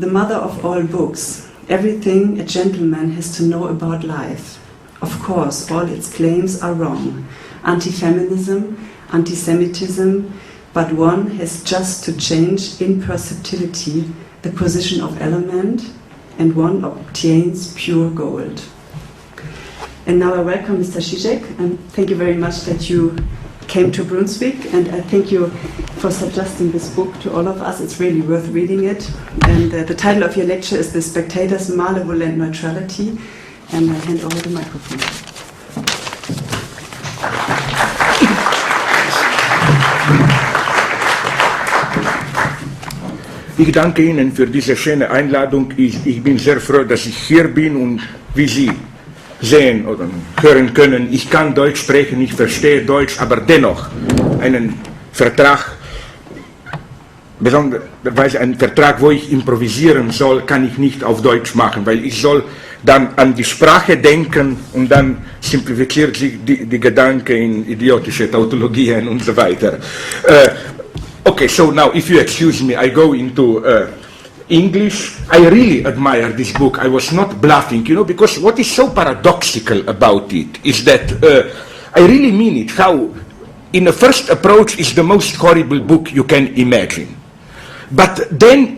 The mother of all books, everything a gentleman has to know about life. Of course, all its claims are wrong. Anti-feminism, anti-Semitism, but one has just to change imperceptibility, the position of element, and one obtains pure gold. And now I welcome Mr. Zizek, and thank you very much that you came to Brunswick, and I thank you for suggesting this book to all of us. It's really worth reading it. And the title of your lecture is The Spectators, Malevolent, Neutrality, and I hand over the microphone. Ich danke Ihnen für diese schöne Einladung. Ich bin sehr froh, dass ich hier bin und wie Sie sehen oder hören können, ich kann Deutsch sprechen, ich verstehe Deutsch, aber dennoch einen Vertrag, besonderweise einen Vertrag, wo ich improvisieren soll, kann ich nicht auf Deutsch machen, weil ich soll dann an die Sprache denken und dann simplifiziert sich die Gedanken in idiotische Tautologien und so weiter. Okay, so now if you excuse me, I go into English. I really admire this book. I was not bluffing, you know, because what is so paradoxical about it is that I really mean it, how in a first approach is the most horrible book you can imagine. But then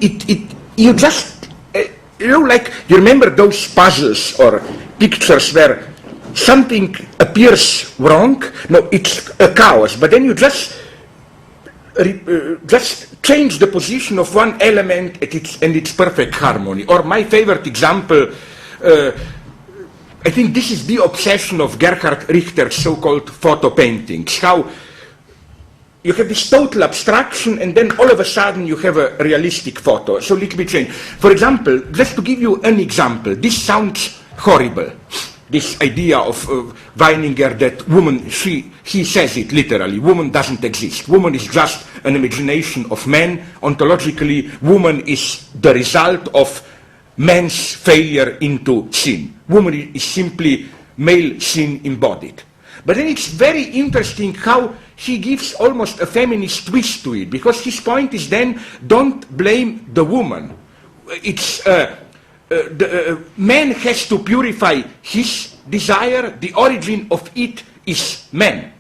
you just, you know, like, you remember those puzzles or pictures where something appears wrong? No, it's a chaos, but then you just change the position of one element and its perfect harmony. Or my favorite example, I think this is the obsession of Gerhard Richter's so-called photo paintings. How you have this total abstraction and then all of a sudden you have a realistic photo. So let me change. For example, just to give you an example, this sounds horrible. This idea of Weininger that woman, he says it literally, woman doesn't exist. Woman is just an imagination of man. Ontologically, woman is the result of man's failure into sin. Woman is simply male sin embodied. But then it's very interesting how he gives almost a feminist twist to it, because his point is then, don't blame the woman. It's man has to purify his desire, the origin of it is man.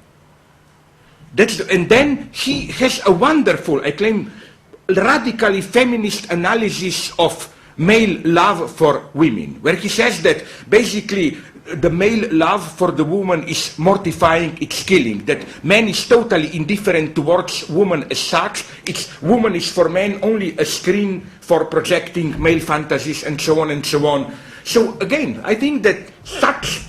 And then he has a wonderful, I claim, radically feminist analysis of male love for women, where he says that basically the male love for the woman is mortifying, it's killing, that man is totally indifferent towards woman as such. Woman is for man only a screen for projecting male fantasies and so on and so on. So again, I think that such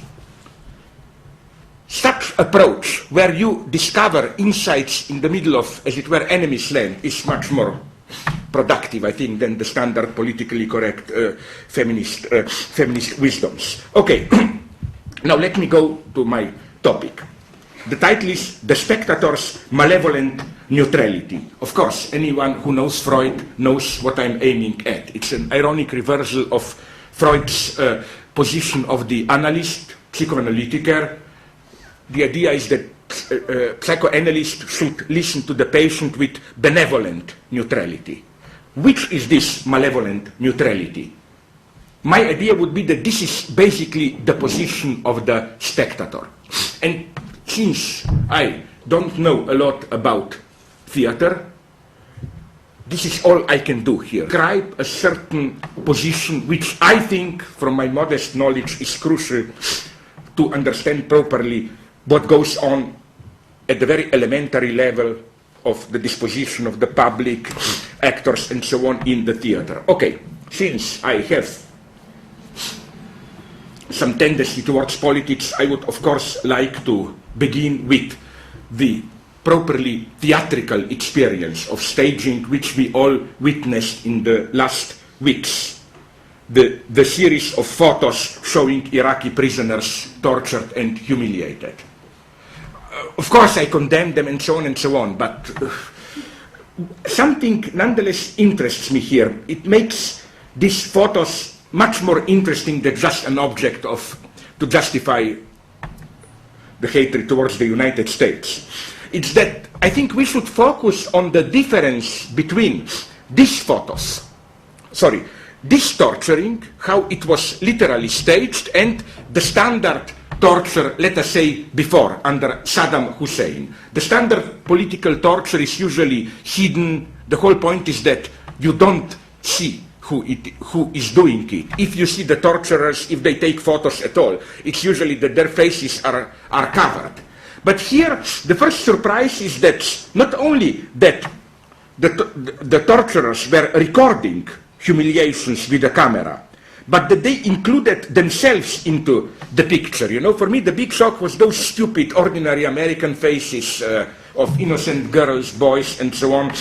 approach, where you discover insights in the middle of, as it were, enemy's land, is much more productive, I think, than the standard politically correct feminist wisdoms. Okay, now let me go to my topic. The title is The Spectators, Malevolent, Neutrality. Of course, anyone who knows Freud knows what I'm aiming at. It's an ironic reversal of Freud's position of the analyst, psychoanalytiker. The idea is that psychoanalysts should listen to the patient with benevolent neutrality. Which is this malevolent neutrality? My idea would be that this is basically the position of the spectator. And since I don't know a lot about theater, this is all I can do here. Describe a certain position which I think, from my modest knowledge, is crucial to understand properly what goes on at the very elementary level of the disposition of the public, actors, and so on in the theater. Okay, since I have some tendency towards politics, I would of course like to begin with the properly theatrical experience of staging which we all witnessed in the last weeks. The series of photos showing Iraqi prisoners tortured and humiliated. Of course I condemn them and so on, but something nonetheless interests me here. It makes these photos much more interesting than just an object to justify the hatred towards the United States. It's that I think we should focus on the difference between these photos, this torturing, how it was literally staged, and the standard torture, let us say, before, under Saddam Hussein. The standard political torture is usually hidden. The whole point is that you don't see who is doing it. If you see the torturers, if they take photos at all, it's usually that their faces are covered. But here, the first surprise is that not only that the torturers were recording humiliations with a camera, but that they included themselves into the picture. You know, for me, the big shock was those stupid, ordinary American faces of innocent girls, boys, and so on,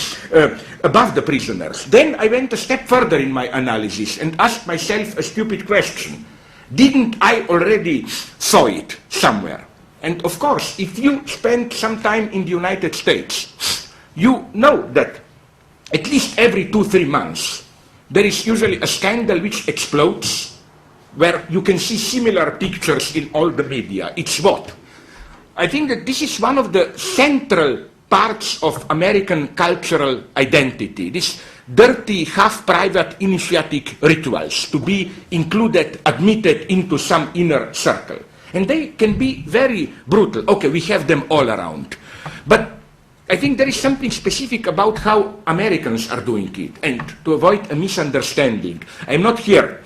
above the prisoners. Then I went a step further in my analysis and asked myself a stupid question. Didn't I already saw it somewhere? And of course, if you spend some time in the United States, you know that at least every 2-3 months, there is usually a scandal which explodes, where you can see similar pictures in all the media. It's what? I think that this is one of the central parts of American cultural identity, this dirty, half-private initiatic rituals to be included, admitted into some inner circle. And they can be very brutal. Okay, we have them all around. But I think there is something specific about how Americans are doing it. And to avoid a misunderstanding, I'm not here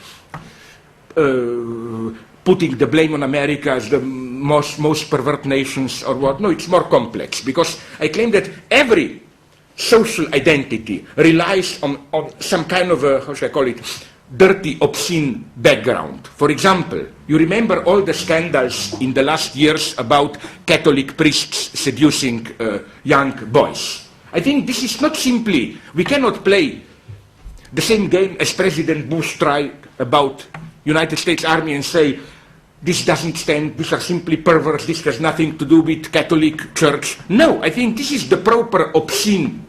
putting the blame on America as the most pervert nations or what. No, it's more complex, because I claim that every social identity relies on some kind of a, how should I call it, dirty, obscene background. For example, you remember all the scandals in the last years about Catholic priests seducing young boys. I think this is not simply, we cannot play the same game as President Bush tried about United States Army and say, this doesn't stand, these are simply perverts, this has nothing to do with Catholic Church. No, I think this is the proper obscene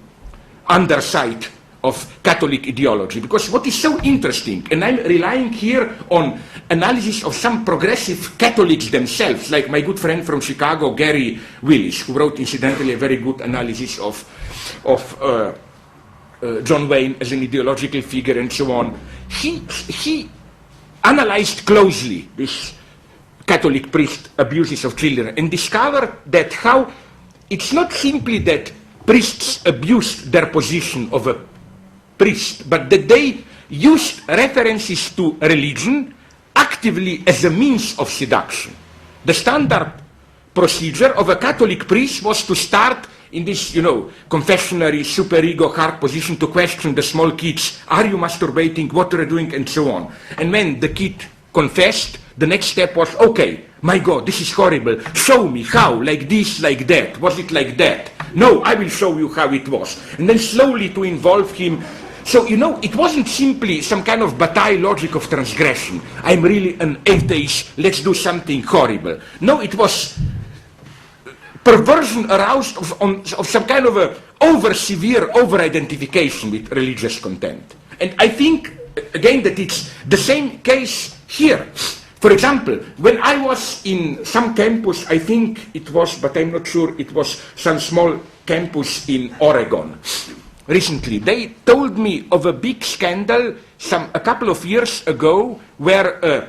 underside of Catholic ideology, because what is so interesting, and I'm relying here on analysis of some progressive Catholics themselves, like my good friend from Chicago, Gary Willis, who wrote incidentally a very good analysis of John Wayne as an ideological figure and so on. He analyzed closely this Catholic priest abuses of children and discovered that how it's not simply that priests abused their position of a priest, but that they used references to religion actively as a means of seduction. The standard procedure of a Catholic priest was to start in this, confessionary, superego, hard position to question the small kids. Are you masturbating? What are you doing? And so on. And when the kid confessed, the next step was, okay, my God, this is horrible. Show me how, like this, like that. Was it like that? No, I will show you how it was. And then slowly to involve him. So, it wasn't simply some kind of bataille logic of transgression. I'm really an atheist, let's do something horrible. No, it was perversion aroused of some kind of a over-severe over-identification with religious content. And I think, again, that it's the same case here. For example, when I was in some campus, I think it was, but I'm not sure, it was some small campus in Oregon. Recently, they told me of a big scandal a couple of years ago where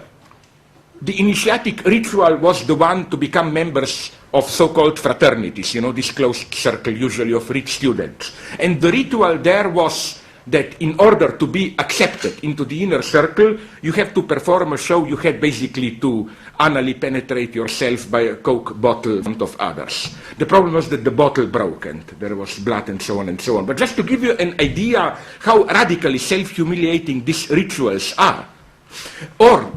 the initiatic ritual was the one to become members of so-called fraternities, this closed circle usually of rich students. And the ritual there was that in order to be accepted into the inner circle, you have to perform a show. You had basically to anally penetrate yourself by a Coke bottle in front of others. The problem was that the bottle broke and there was blood and so on and so on. But just to give you an idea how radically self-humiliating these rituals are. Or,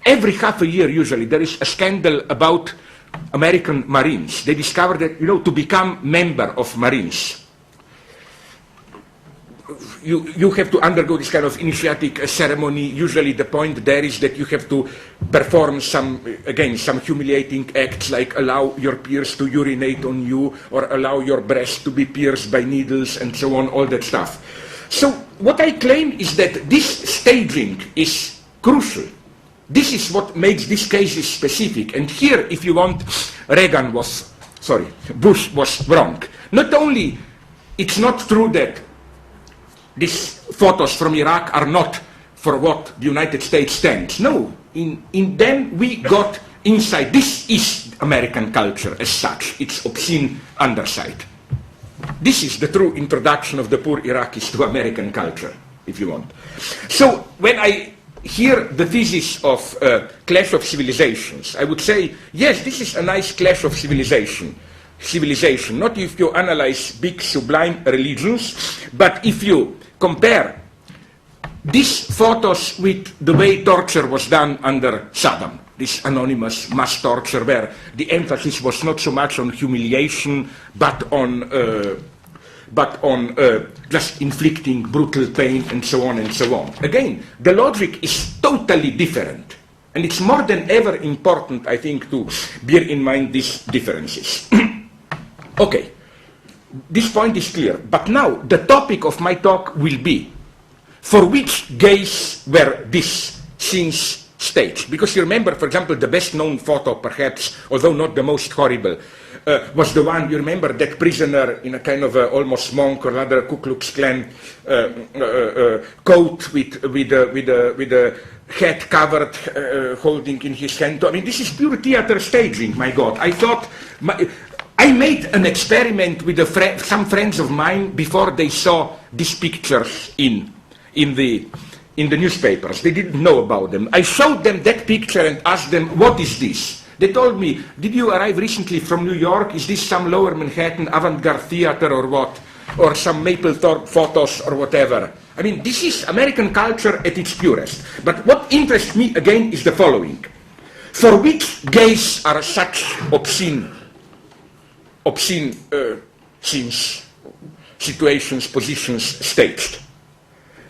every half a year usually there is a scandal about American Marines. They discovered that, to become member of Marines, you have to undergo this kind of initiatic ceremony. Usually the point there is that you have to perform some humiliating acts, like allow your peers to urinate on you or allow your breast to be pierced by needles and so on, all that stuff. So what I claim is that this staging is crucial. This is what makes these cases specific. And here, if you want, Bush was wrong. Not only it's not true that this photos from Iraq are not for what the United States stands. No, in them we got inside. This is American culture as such, its obscene underside. This is the true introduction of the poor Iraqis to American culture, if you want. So when I hear the thesis of clash of civilizations, I would say, yes, this is a nice clash of civilization, not if you analyze big sublime religions, but if you compare these photos with the way torture was done under Saddam, this anonymous mass torture where the emphasis was not so much on humiliation but on just inflicting brutal pain and so on and so on. Again, the logic is totally different, and it's more than ever important, I think, to bear in mind these differences. Okay, this point is clear, but now the topic of my talk will be for which gays were these scenes staged. Because you remember, for example, the best known photo perhaps, although not the most horrible, was the one, you remember that prisoner in a kind of almost monk or rather Ku Klux Klan coat with a head covered, holding in his hand. I mean, this is pure theater staging, my God. I thought, I made an experiment with some friends of mine before they saw these pictures in the newspapers. They didn't know about them. I showed them that picture and asked them, what is this? They told me, did you arrive recently from New York? Is this some lower Manhattan avant-garde theater or what? Or some Mapplethorpe photos or whatever? I mean, this is American culture at its purest. But what interests me again is the following. For which gays are such obscene scenes, situations, positions staged?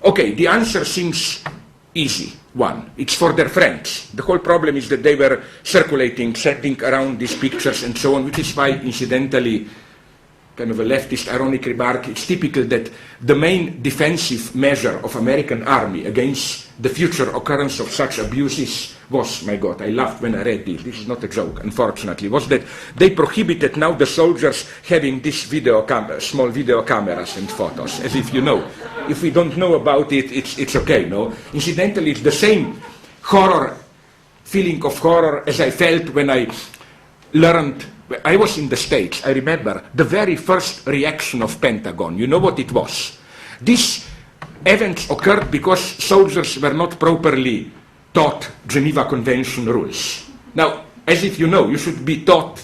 Okay, the answer seems easy. One, it's for their friends. The whole problem is that they were circulating, sending around these pictures and so on, which is why, incidentally, kind of a leftist ironic remark, it's typical that the main defensive measure of American army against the future occurrence of such abuses was, my God, I laughed when I read this is not a joke, unfortunately, was that they prohibited now the soldiers having these small video cameras and photos, as if you know. If we don't know about it, it's okay, no? Incidentally, it's the same feeling of horror as I felt when I learned, I was in the States, I remember, the very first reaction of Pentagon. You know what it was? These events occurred because soldiers were not properly taught Geneva Convention rules. Now, as if you know, you should be taught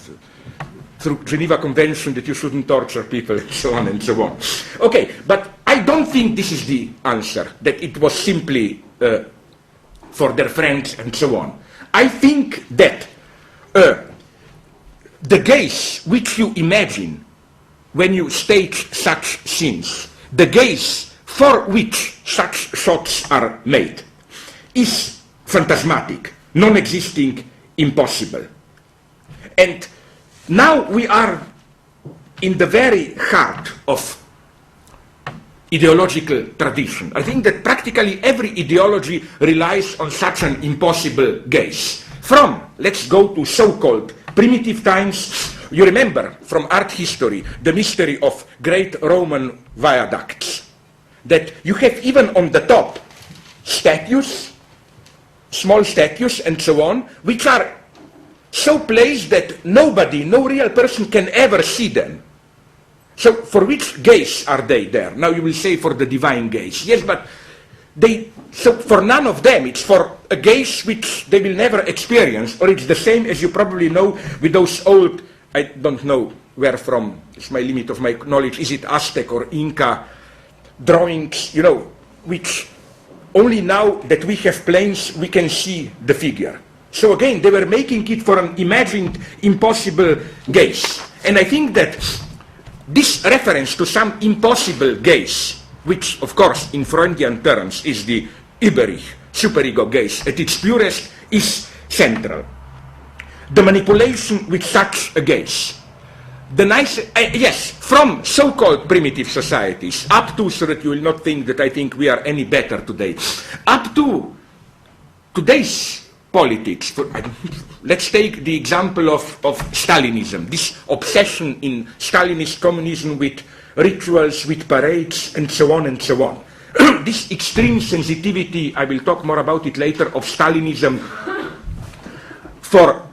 through Geneva Convention that you shouldn't torture people, and so on and so on. Okay, but I don't think this is the answer, that it was simply for their friends and so on. I think that the gaze which you imagine when you stage such scenes, the gaze for which such shots are made, is phantasmatic, non-existing, impossible. And now we are in the very heart of ideological tradition. I think that practically every ideology relies on such an impossible gaze. From, let's go to so-called primitive times, you remember from art history the mystery of great Roman viaducts, that you have even on the top statues, small statues and so on, which are so placed that nobody, no real person can ever see them. So for which gaze are they there? Now you will say for the divine gaze. Yes, but so for none of them, it's for a gaze which they will never experience, or it's the same as you probably know with those old, I don't know where from, it's my limit of my knowledge, is it Aztec or Inca drawings, you know, which only now that we have planes we can see the figure. So again, they were making it for an imagined impossible gaze. And I think that this reference to some impossible gaze, which of course in Freudian terms is the Überich, superego gaze, at its purest is central. The manipulation with such a gaze, yes, from so-called primitive societies up to, so that you will not think that I think we are any better today, up to today's politics. Let's take the example of Stalinism, this obsession in Stalinist communism with rituals, with parades, and so on and so on. This extreme sensitivity, I will talk more about it later, of Stalinism for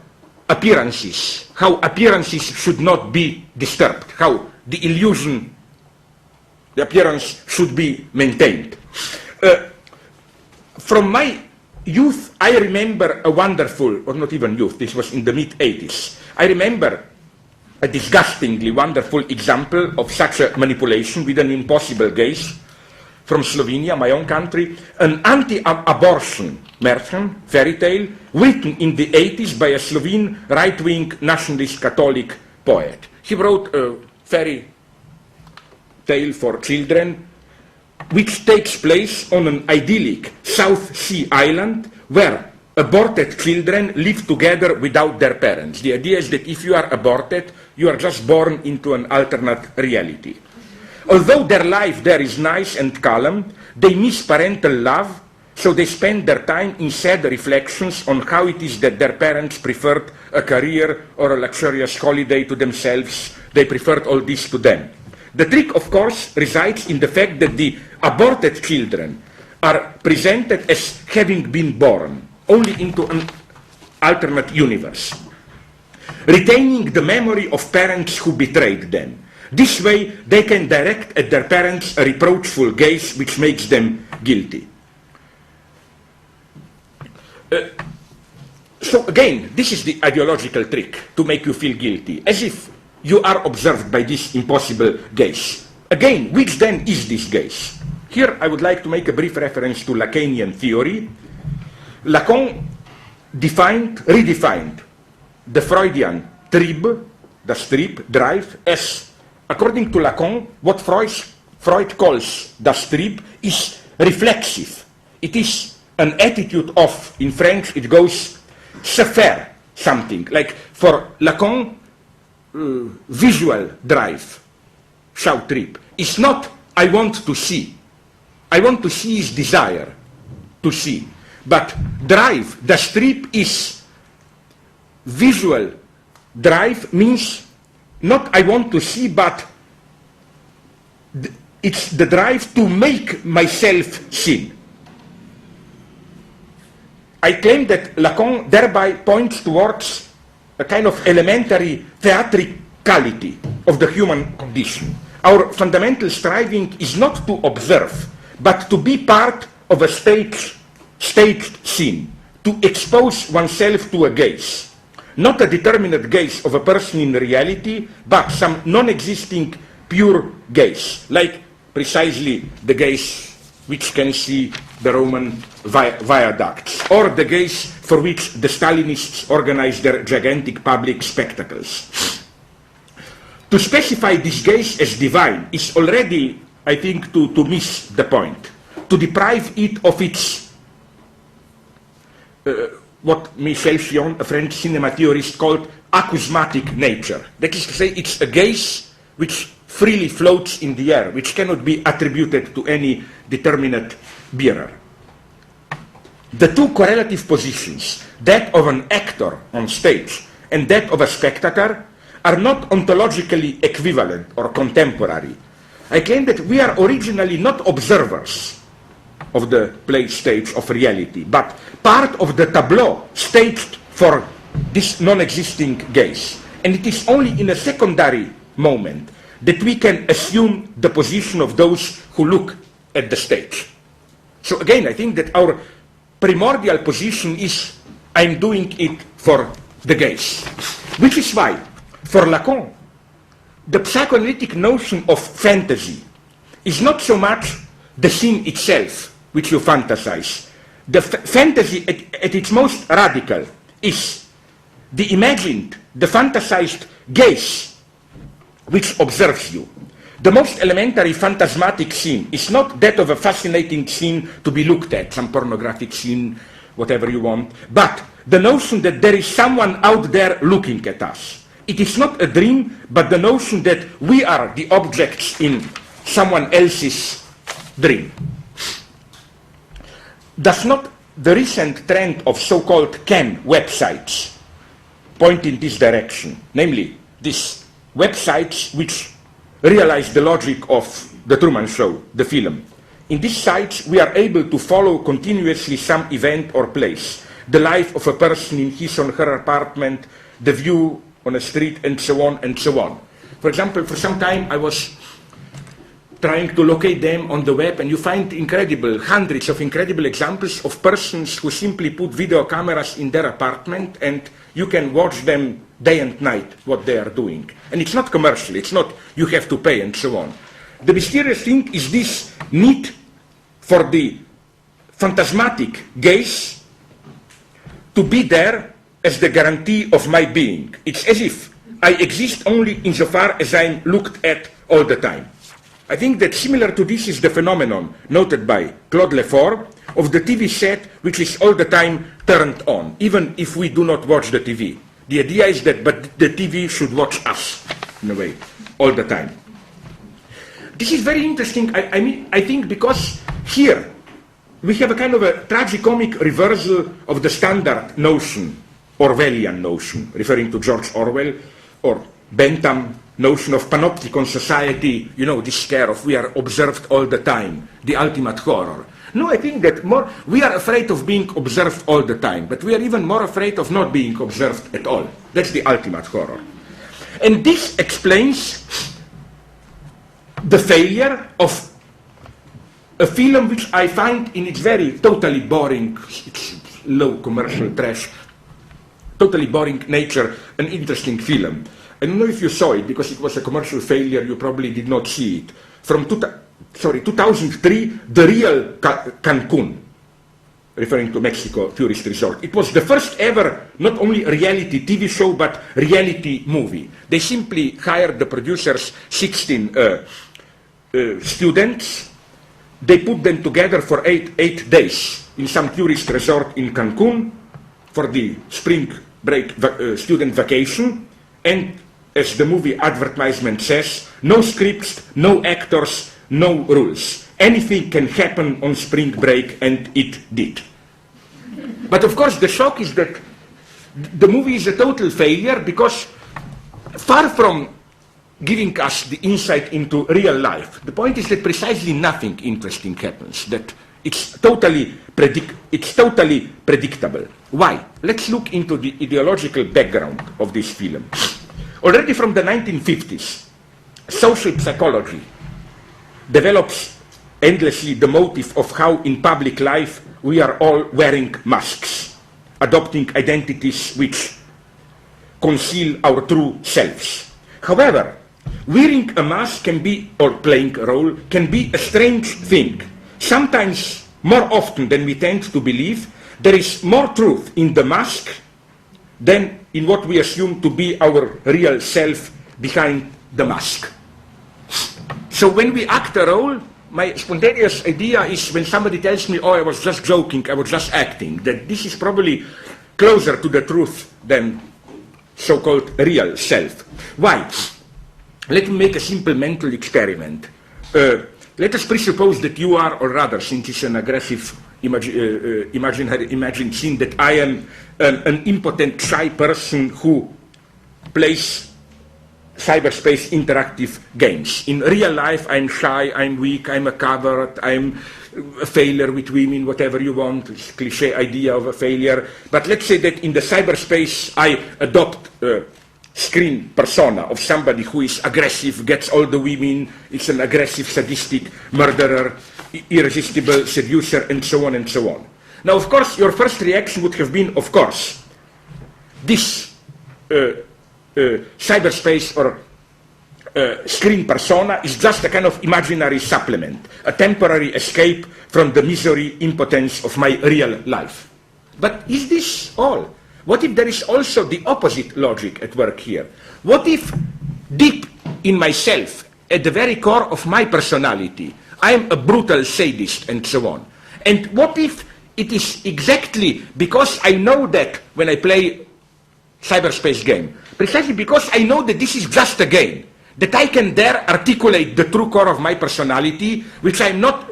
appearances, how appearances should not be disturbed, how the illusion, the appearance should be maintained. From my youth, I remember a wonderful, or not even youth, this was in the mid-80s, I remember a disgustingly wonderful example of such a manipulation with an impossible gaze from Slovenia, my own country, an anti-abortion Märchen, fairy tale, written in the 80s by a Slovene right-wing nationalist Catholic poet. He wrote a fairy tale for children, which takes place on an idyllic South Sea island where aborted children live together without their parents. The idea is that if you are aborted, you are just born into an alternate reality. Although their life there is nice and calm, they miss parental love, so they spend their time in sad reflections on how it is that their parents preferred a career or a luxurious holiday to themselves. They preferred all this to them. The trick, of course, resides in the fact that the aborted children are presented as having been born only into an alternate universe, retaining the memory of parents who betrayed them. This way, they can direct at their parents a reproachful gaze which makes them guilty. So again, this is the ideological trick, to make you feel guilty, as if you are observed by this impossible gaze. Again, which then is this gaze? Here I would like to make a brief reference to Lacanian theory. Lacan redefined the Freudian trieb, das Trieb, drive, as, according to Lacan, what Freud calls das Trieb is reflexive. It is an attitude of, in French it goes, se faire something. Like for Lacan, visual drive, Schautrieb, is not I want to see. I want to see is desire to see. But drive, das Trieb is visual drive, means not I want to see, but it's the drive to make myself see. I claim that Lacan thereby points towards a kind of elementary theatricality of the human condition. Our fundamental striving is not to observe, but to be part of a staged scene, to expose oneself to a gaze. Not a determinate gaze of a person in reality, but some non-existing pure gaze, like precisely the gaze which can see the Roman viaducts, or the gaze for which the Stalinists organized their gigantic public spectacles. To specify this gaze as divine is already, I think, to miss the point, to deprive it of its what Michel Chion, a French cinema theorist, called acousmatic nature. That is to say, it's a gaze which freely floats in the air, which cannot be attributed to any determinate bearer. The two correlative positions, that of an actor on stage and that of a spectator, are not ontologically equivalent or contemporary. I claim that we are originally not observers of the play stage of reality, but part of the tableau staged for this non-existing gaze. And it is only in a secondary moment that we can assume the position of those who look at the stage. So again, I think that our primordial position is I'm doing it for the gaze. Which is why, for Lacan, the psychoanalytic notion of fantasy is not so much the scene itself which you fantasize. The fantasy at its most radical is the imagined, the fantasized gaze which observes you. The most elementary phantasmatic scene is not that of a fascinating scene to be looked at, some pornographic scene, whatever you want, but the notion that there is someone out there looking at us. It is not a dream, but the notion that we are the objects in someone else's dream. Does not the recent trend of so-called cam websites point in this direction? Namely, these websites which realize the logic of the Truman Show, the film, In these sites, we are able to follow continuously some event or place, the life of a person in his or her apartment, the view on a street, and so on and so on. For example, for some time I was trying to locate them on the web, and you find hundreds of incredible examples of persons who simply put video cameras in their apartment, and you can watch them day and night what they are doing. And it's not commercial, it's not you have to pay and so on. The mysterious thing is this need for the phantasmatic gaze to be there as the guarantee of my being. It's as if I exist only insofar as I'm looked at all the time. I think that similar to this is the phenomenon noted by Claude Lefort of the TV set which is all the time turned on, even if we do not watch the TV. The idea is that but the TV should watch us, in a way, all the time. This is very interesting, I think, because here we have a kind of a tragicomic reversal of the standard notion, Orwellian notion, referring to George Orwell, or Bentham notion of panopticon society, you know, this scare of we are observed all the time, the ultimate horror. No, I think that we are afraid of being observed all the time, but we are even more afraid of not being observed at all. That's the ultimate horror. And this explains the failure of a film which I find in its very totally boring, it's low commercial trash, totally boring nature, an interesting film. I don't know if you saw it, because it was a commercial failure, you probably did not see it. From 2003, The Real Cancun, referring to Mexico tourist resort. It was the first ever, not only reality TV show, but reality movie. They simply hired the producers, 16 students. They put them together for eight days in some tourist resort in Cancun for the spring break student vacation. And as the movie advertisement says, no scripts, no actors, no rules. Anything can happen on spring break, and it did. But of course the shock is that the movie is a total failure, because far from giving us the insight into real life, the point is that precisely nothing interesting happens, that it's totally predictable. Why? Let's look into the ideological background of this film. Already from the 1950s, social psychology develops endlessly the motive of how in public life we are all wearing masks, adopting identities which conceal our true selves. However, wearing a mask can be, or playing a role, can be a strange thing. Sometimes, more often than we tend to believe, there is more truth in the mask than in what we assume to be our real self behind the mask. So when we act a role, my spontaneous idea is when somebody tells me, oh, I was just joking, I was just acting, that this is probably closer to the truth than so-called real self. Why? Let me make a simple mental experiment. Let us presuppose that you are, or rather, since it's an aggressive imagined scene, that I am an impotent, shy person who plays cyberspace interactive games. In real life, I'm shy, I'm weak, I'm a coward, I'm a failure with women, whatever you want, it's a cliche idea of a failure. But let's say that in the cyberspace, I adopt a screen persona of somebody who is aggressive, gets all the women, is an aggressive, sadistic murderer, irresistible seducer, and so on and so on. Now, of course, your first reaction would have been, of course, this cyberspace or screen persona is just a kind of imaginary supplement, a temporary escape from the misery, impotence of my real life. But is this all? What if there is also the opposite logic at work here? What if deep in myself, at the very core of my personality, I am a brutal sadist and so on? And what if it is exactly because I know that when I play cyberspace game, precisely because I know that this is just a game, that I can there articulate the true core of my personality, which I'm not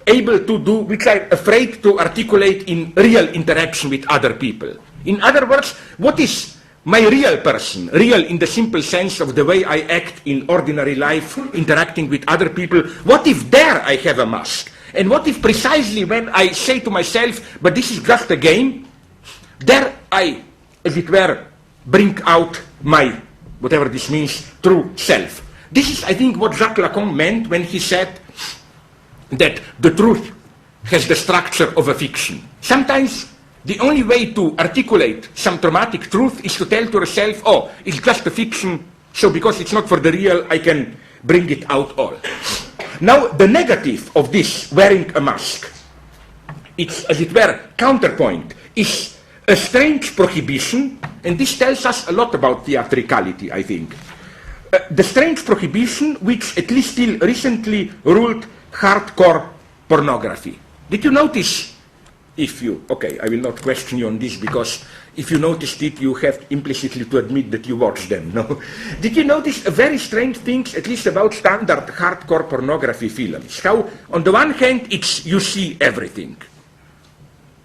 able to do, which I'm afraid to articulate in real interaction with other people. In other words, what is my real person, real in the simple sense of the way I act in ordinary life, interacting with other people? What if there I have a mask? And what if precisely when I say to myself, but this is just a game, there I, as it were, bring out my, whatever this means, true self. This is, I think, what Jacques Lacan meant when he said that the truth has the structure of a fiction. Sometimes the only way to articulate some traumatic truth is to tell to yourself, oh, it's just a fiction, so because it's not for the real, I can bring it out all. Now, the negative of this wearing a mask, its, as it were, counterpoint, is a strange prohibition, and this tells us a lot about theatricality, I think. The strange prohibition which, at least till recently, ruled hardcore pornography. Did you notice, if you, okay, I will not question you on this, because if you noticed it, you have implicitly to admit that you watched them, no? Did you notice a very strange thing, at least about standard hardcore pornography films? How, on the one hand, it's you see everything.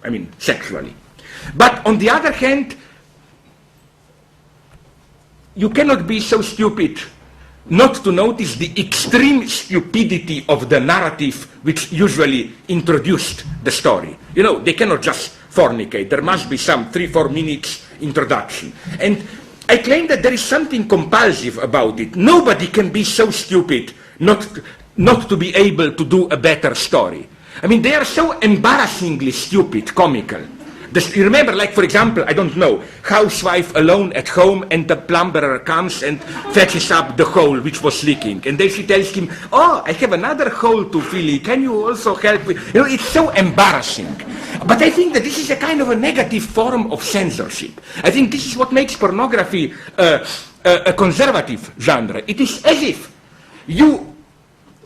I mean, sexually. But on the other hand, you cannot be so stupid not to notice the extreme stupidity of the narrative which usually introduced the story. You know, they cannot just fornicate. There must be some 3-4 minutes introduction. And I claim that there is something compulsive about it. Nobody can be so stupid not to be able to do a better story. I mean, they are so embarrassingly stupid, comical. You remember, like, for example, I don't know, housewife alone at home and the plumber comes and fetches up the hole which was leaking. And then she tells him, oh, I have another hole to fill. Can you also help me? You know, it's so embarrassing. But I think that this is a kind of a negative form of censorship. I think this is what makes pornography a conservative genre. It is as if you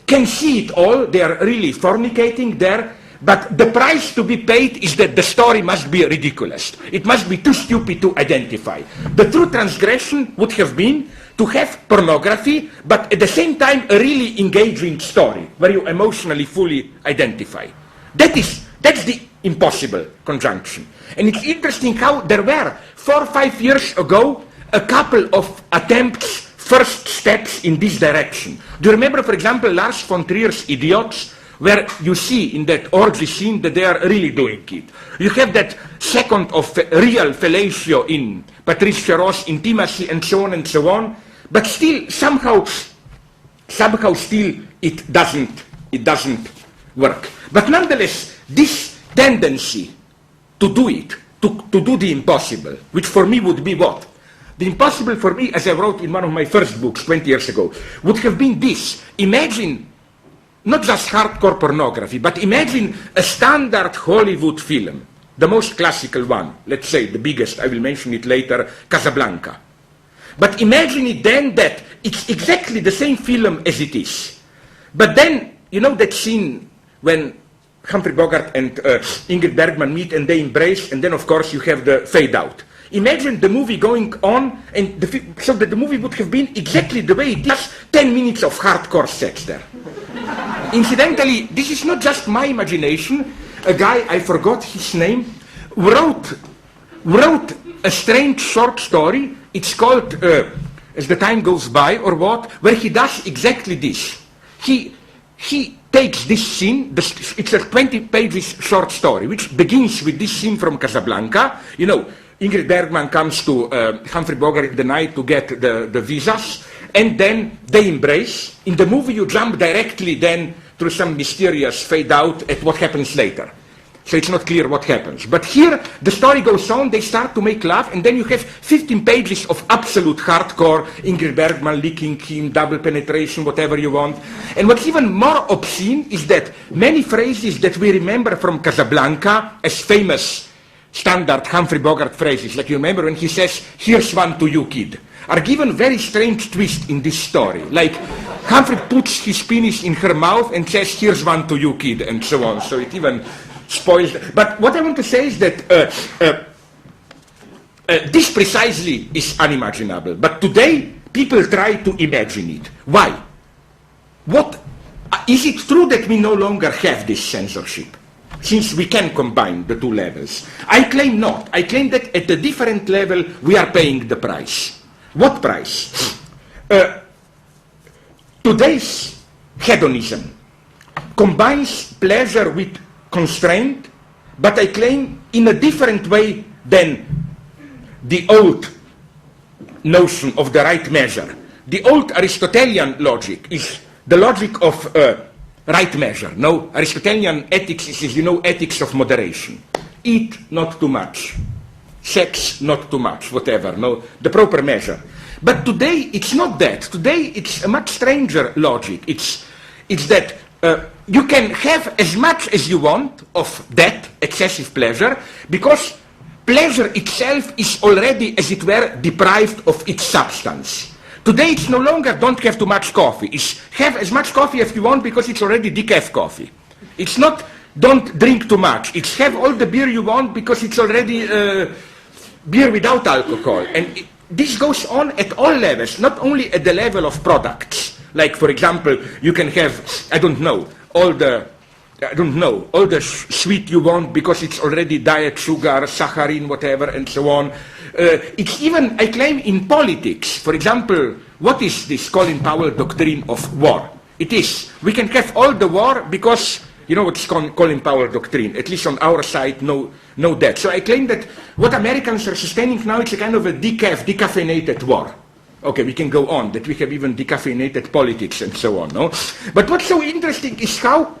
can see it all. They are really fornicating there. But the price to be paid is that the story must be ridiculous. It must be too stupid to identify. The true transgression would have been to have pornography, but at the same time a really engaging story, where you emotionally fully identify. That's the impossible conjunction. And it's interesting how there were, 4 or 5 years ago, a couple of attempts, first steps in this direction. Do you remember, for example, Lars von Trier's Idiots, where you see in that orgy scene that they are really doing it. You have that second of real fellatio in Patrice Chéreau's Intimacy and so on, but still somehow still it doesn't work. But nonetheless, this tendency to do it, to do the impossible, which for me would be what? The impossible for me, as I wrote in one of my first books 20 years ago, would have been this. Imagine not just hardcore pornography, but imagine a standard Hollywood film, the most classical one, let's say the biggest, I will mention it later, Casablanca. But imagine it then that it's exactly the same film as it is. But then, you know that scene when Humphrey Bogart and Ingrid Bergman meet and they embrace, and then of course you have the fade out. Imagine the movie going on, and so that the movie would have been exactly the way it is, 10 minutes of hardcore sex there. Incidentally, this is not just my imagination. A guy, I forgot his name, wrote a strange short story. It's called As the Time Goes By, or what, where he does exactly this. He takes this scene, it's a 20 pages short story, which begins with this scene from Casablanca. You know, Ingrid Bergman comes to Humphrey Bogart in the night to get the visas, and then they embrace. In the movie you jump directly then through some mysterious fade out at what happens later. So it's not clear what happens. But here the story goes on, they start to make love, and then you have 15 pages of absolute hardcore, Ingrid Bergman licking him, double penetration, whatever you want. And what's even more obscene is that many phrases that we remember from Casablanca as famous standard Humphrey Bogart phrases, like you remember when he says, "Here's one to you, kid," are given very strange twist in this story. Like Humphrey puts his penis in her mouth and says, "Here's one to you, kid," and so on. So it even spoils. But what I want to say is that this precisely is unimaginable. But today people try to imagine it. Why? What is it true that we no longer have this censorship, since we can combine the two levels? I claim not. I claim that at a different level we are paying the price. What price? Today's hedonism combines pleasure with constraint, but I claim in a different way than the old notion of the right measure. The old Aristotelian logic is the logic of right measure. No, Aristotelian ethics is, ethics of moderation. Eat not too much. Sex not too much, whatever. No, the proper measure. But today it's not that. Today it's a much stranger logic. It's that you can have as much as you want of that excessive pleasure, because pleasure itself is already, as it were, deprived of its substance. Today it's no longer don't have too much coffee. It's have as much coffee as you want because it's already decaf coffee. It's not don't drink too much. It's have all the beer you want because it's already beer without alcohol. And this goes on at all levels, not only at the level of products. Like, for example, you can have, all the sweet you want because it's already diet sugar, saccharin, whatever, and so on. It's even, I claim, in politics. For example, what is this Colin Powell doctrine of war? It is, we can have all the war because, what's Colin Powell doctrine, at least on our side, no that. So I claim that what Americans are sustaining now is a kind of a decaffeinated war. Okay, we can go on, that we have even decaffeinated politics and so on, no? But what's so interesting is how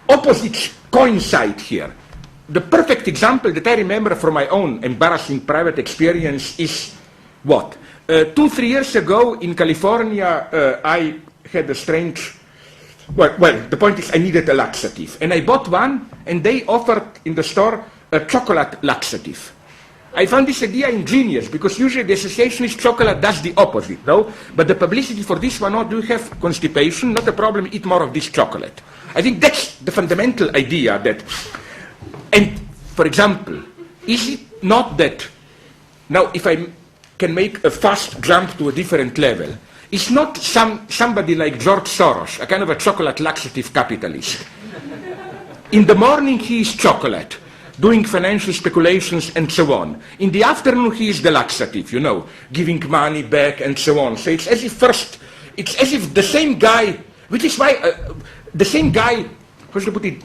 opposites coincide here. The perfect example that I remember from my own embarrassing private experience is what? 2-3 years ago in California, I had a strange, well, the point is I needed a laxative. And I bought one, and they offered in the store a chocolate laxative. I found this idea ingenious, because usually the association is chocolate does the opposite, no? But the publicity for this one, do you have constipation? Not a problem, eat more of this chocolate. I think that's the fundamental idea that, and for example, is it not that, now if I can make a fast jump to a different level, it's not somebody like George Soros, a kind of a chocolate laxative capitalist. In the morning he is chocolate, doing financial speculations and so on. In the afternoon he is the laxative, giving money back and so on. So it's as if the same guy, which is why the same guy, how should I put it,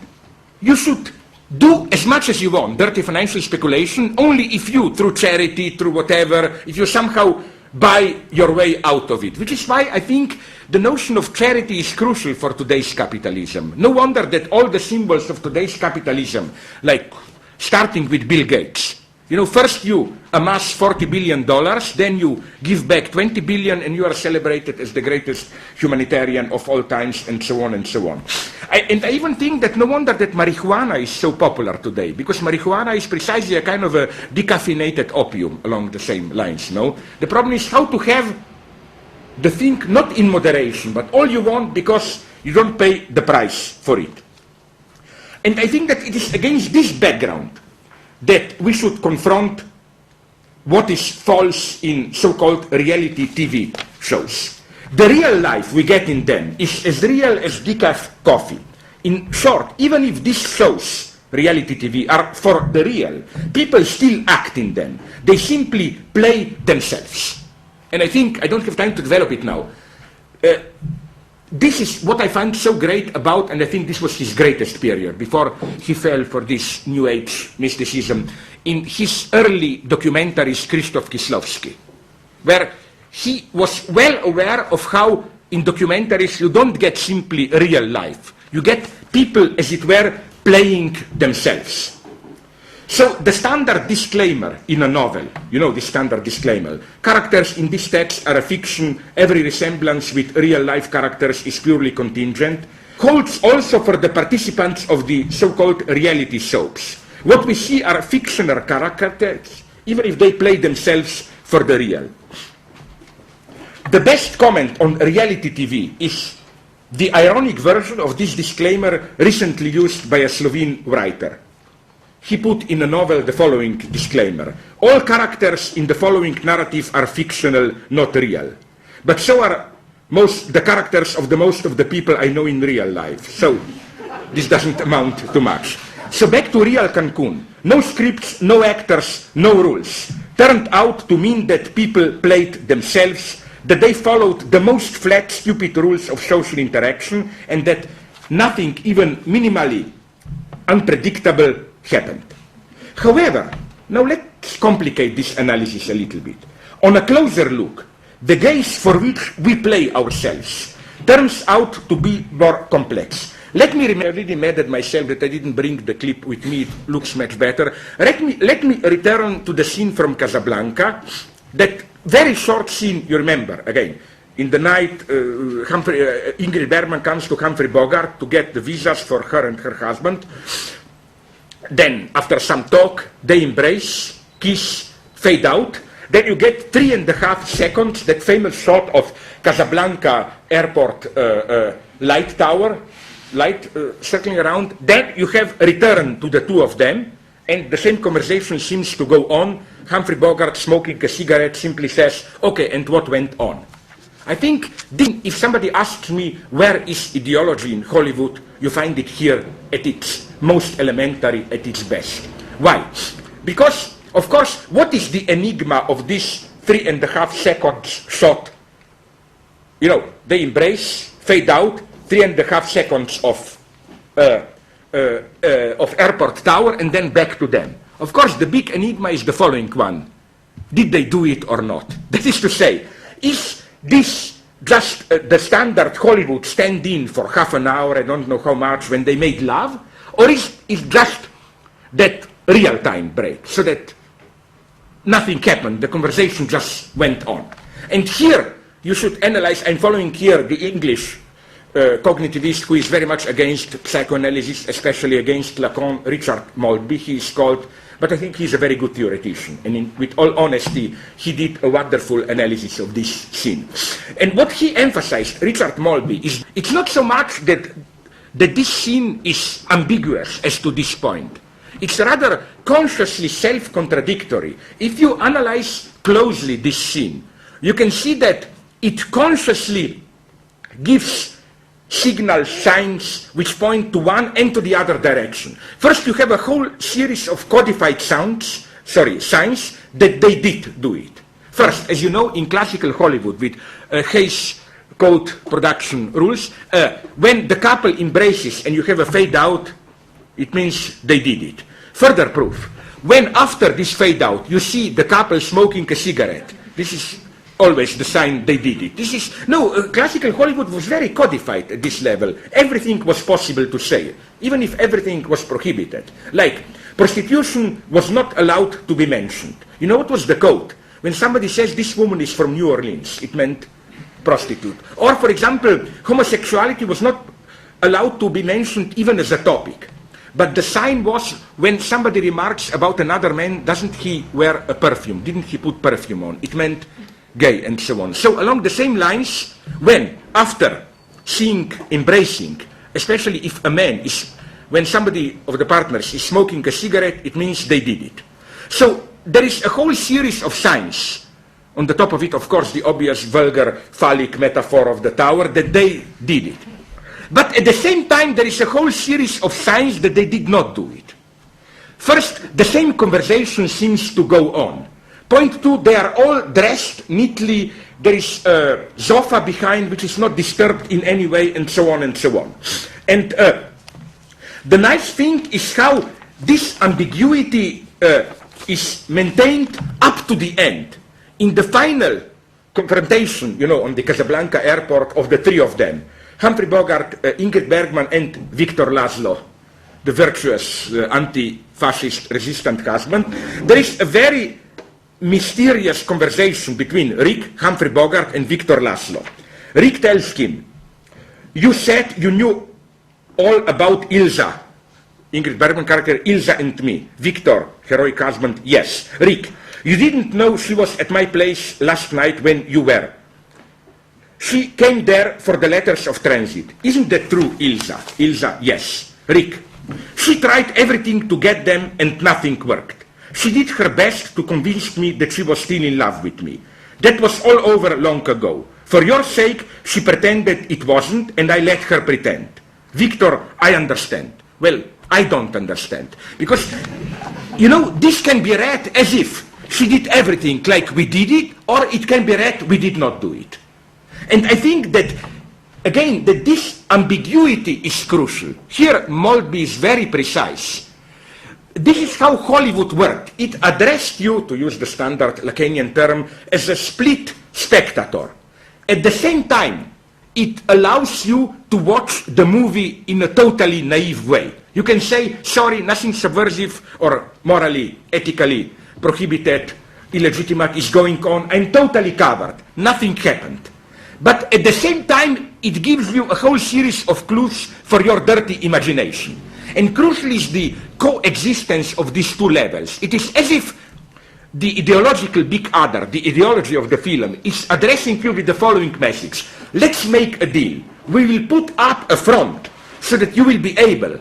you should do as much as you want, dirty financial speculation, only if you, through charity, through whatever, if you somehow buy your way out of it. Which is why I think the notion of charity is crucial for today's capitalism. No wonder that all the symbols of today's capitalism, like starting with Bill Gates, first you amass $40 billion, then you give back $20 billion, and you are celebrated as the greatest humanitarian of all times, and so on and so on. And I even think that no wonder that marijuana is so popular today, because marijuana is precisely a kind of a decaffeinated opium along the same lines, no? The problem is how to have the thing not in moderation, but all you want because you don't pay the price for it. And I think that it is against this background that we should confront what is false in so-called reality TV shows. The real life we get in them is as real as decaf coffee. In short, even if these shows, reality TV, are for the real, people still act in them. They simply play themselves. And I think, I don't have time to develop it now, this is what I find so great about, and I think this was his greatest period, before he fell for this New Age mysticism, in his early documentaries, Krzysztof Kieślowski, where he was well aware of how in documentaries you don't get simply real life. You get people, as it were, playing themselves. So the standard disclaimer in a novel, the standard disclaimer, characters in this text are a fiction, every resemblance with real life characters is purely contingent, holds also for the participants of the so-called reality soaps. What we see are fictional characters, even if they play themselves for the real. The best comment on reality TV is the ironic version of this disclaimer recently used by a Slovene writer. He put in a novel the following disclaimer: all characters in the following narrative are fictional, not real. But so are the characters of most of the people I know in real life. So this doesn't amount to much. So back to real Cancun. No scripts, no actors, no rules. Turned out to mean that people played themselves, that they followed the most flat, stupid rules of social interaction, and that nothing even minimally unpredictable happened. However, now let's complicate this analysis a little bit. On a closer look, the gaze for which we play ourselves turns out to be more complex. Let me really mad at myself that I didn't bring the clip with me. It looks much better. Let me return to the scene from Casablanca. That very short scene, you remember, again. In the night, Ingrid Bergman comes to Humphrey Bogart to get the visas for her and her husband. Then, after some talk, they embrace, kiss, fade out. Then you get 3.5 seconds, that famous shot of Casablanca airport light tower, light circling around. Then you have return to the two of them, and the same conversation seems to go on. Humphrey Bogart, smoking a cigarette, simply says, okay, and what went on? I think if somebody asks me where is ideology in Hollywood, you find it here at its most elementary, at its best. Why? Because, of course, what is the enigma of this 3.5 seconds shot? You know, they embrace, fade out, 3.5 seconds of airport tower, and then back to them. Of course, the big enigma is the following one. Did they do it or not? That is to say, is this just the standard Hollywood stand-in for half an hour, I don't know how much, when they made love? Or is it just that real-time break, so that nothing happened, the conversation just went on? And here, you should analyze, I'm following here the English cognitivist who is very much against psychoanalysis, especially against Lacan, Richard Maltby, he is called, but I think he's a very good theoretician. And with all honesty, he did a wonderful analysis of this scene. And what he emphasized, Richard Maltby, is it's not so much that this scene is ambiguous as to this point. It's rather consciously self-contradictory. If you analyze closely this scene, you can see that it consciously gives signals, signs, which point to one and to the other direction. First, you have a whole series of codified signs that they did do it. First, as you know, in classical Hollywood, with Hays Code production rules, when the couple embraces and you have a fade out, it means they did it. Further proof, when after this fade out, you see the couple smoking a cigarette, this is always the sign they did it. This is, classical Hollywood was very codified at this level. Everything was possible to say, even if everything was prohibited. Like, prostitution was not allowed to be mentioned. You know what was the code? When somebody says this woman is from New Orleans, it meant prostitute. Or, for example, homosexuality was not allowed to be mentioned even as a topic. But the sign was, when somebody remarks about another man, doesn't he wear a perfume? Didn't he put perfume on? It meant gay, and so on. So along the same lines, when, after seeing, embracing, especially if a man is, when somebody of the partners is smoking a cigarette, it means they did it. So there is a whole series of signs. On the top of it, of course, the obvious vulgar phallic metaphor of the tower, that they did it. But at the same time, there is a whole series of signs that they did not do it. First, the same conversation seems to go on. Point two, they are all dressed neatly. There is a sofa behind which is not disturbed in any way, and so on and so on. And the nice thing is how this ambiguity is maintained up to the end. In the final confrontation, on the Casablanca airport of the three of them, Humphrey Bogart, Ingrid Bergman, and Victor Laszlo, the virtuous anti-fascist resistant husband, there is a very mysterious conversation between Rick, Humphrey Bogart, and Victor Laszlo. Rick tells him, you said you knew all about Ilsa. Ingrid Bergman character, Ilsa and me. Victor, heroic husband, yes. Rick, you didn't know she was at my place last night when you were. She came there for the letters of transit. Isn't that true, Ilsa? Ilsa, yes. Rick, she tried everything to get them and nothing worked. She did her best to convince me that she was still in love with me. That was all over long ago. For your sake, she pretended it wasn't, and I let her pretend. Victor, I understand. Well, I don't understand. Because, this can be read as if she did everything like we did it, or it can be read we did not do it. And I think that, again, that this ambiguity is crucial. Here, Maltby is very precise. This is how Hollywood worked. It addressed you, to use the standard Lacanian term, as a split spectator. At the same time, it allows you to watch the movie in a totally naive way. You can say, sorry, nothing subversive or morally, ethically prohibited, illegitimate is going on. I'm totally covered. Nothing happened. But at the same time, it gives you a whole series of clues for your dirty imagination. And crucial is the coexistence of these two levels. It is as if the ideological big other, the ideology of the film, is addressing you with the following message. Let's make a deal. We will put up a front so that you will be able,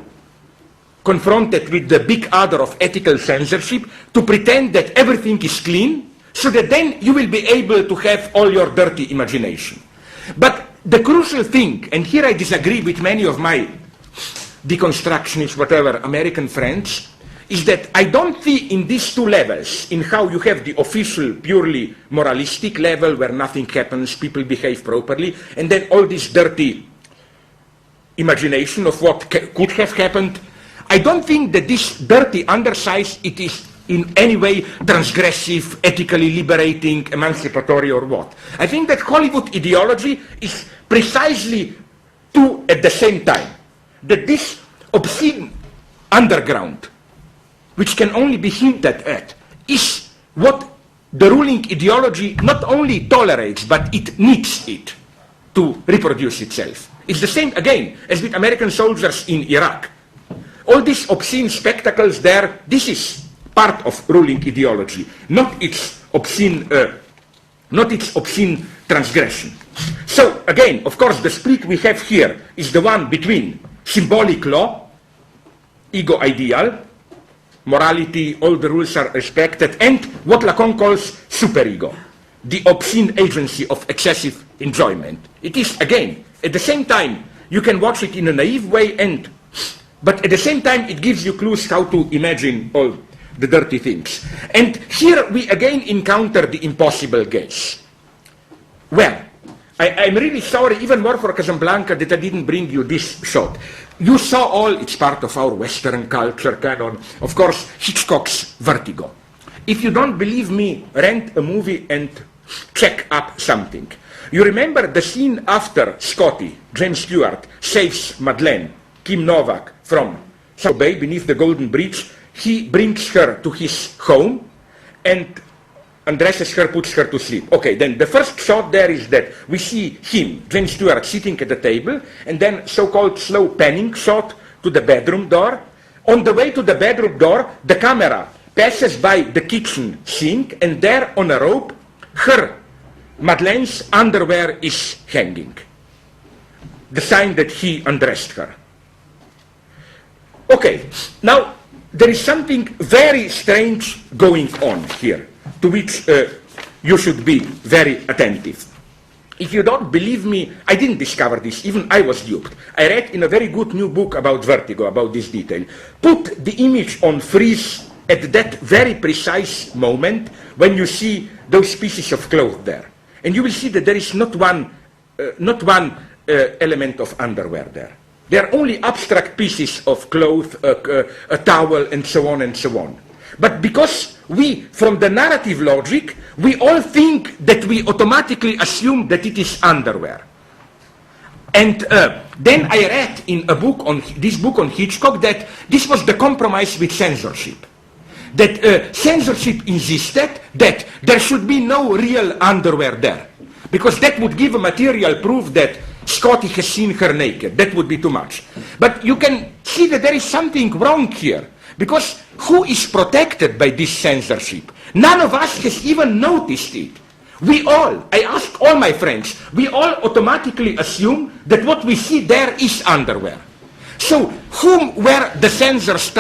confronted with the big other of ethical censorship, to pretend that everything is clean, so that then you will be able to have all your dirty imagination. But the crucial thing, and here I disagree with many of my deconstructionist, whatever, American friends, is that I don't see in these two levels, in how you have the official, purely moralistic level where nothing happens, people behave properly, and then all this dirty imagination of what could have happened. I don't think that this dirty underside, it is in any way transgressive, ethically liberating, emancipatory or what. I think that Hollywood ideology is precisely two at the same time. That this obscene underground, which can only be hinted at, is what the ruling ideology not only tolerates, but it needs it to reproduce itself. It's the same, again, as with American soldiers in Iraq. All these obscene spectacles there, this is part of ruling ideology, not its obscene transgression. So, again, of course, the split we have here is the one between symbolic law, ego ideal, morality, all the rules are respected, and what Lacan calls superego, the obscene agency of excessive enjoyment. It is, again, at the same time, you can watch it in a naive way, but at the same time, it gives you clues how to imagine all the dirty things. And here we again encounter the impossible gaze. Well, I'm really sorry, even more for Casablanca, that I didn't bring you this shot. You saw all, it's part of our Western culture canon, of course, Hitchcock's Vertigo. If you don't believe me, rent a movie and check up something. You remember the scene after Scotty, James Stewart, saves Madeleine, Kim Novak, from South Bay beneath the Golden Bridge. He brings her to his home and undresses her, puts her to sleep. Okay, then the first shot there is that we see him, James Stewart, sitting at the table, and then so-called slow panning shot to the bedroom door. On the way to the bedroom door, the camera passes by the kitchen sink, and there on a rope, Madeleine's underwear is hanging. The sign that he undressed her. Okay, now there is something very strange going on here, to which you should be very attentive. If you don't believe me, I didn't discover this, even I was duped. I read in a very good new book about Vertigo, about this detail. Put the image on freeze at that very precise moment when you see those pieces of cloth there. And you will see that there is not one element of underwear there. They are only abstract pieces of cloth, a towel, and so on and so on. But because we, from the narrative logic, we all think that we automatically assume that it is underwear. And then I read in a book on this book on Hitchcock that this was the compromise with censorship. That censorship insisted that there should be no real underwear there, because that would give a material proof that Scotty has seen her naked. That would be too much. But you can see that there is something wrong here, because who is protected by this censorship? None of us has even noticed it. We all, I asked all my friends, we all automatically assume that what we see there is underwear. So whom were the censors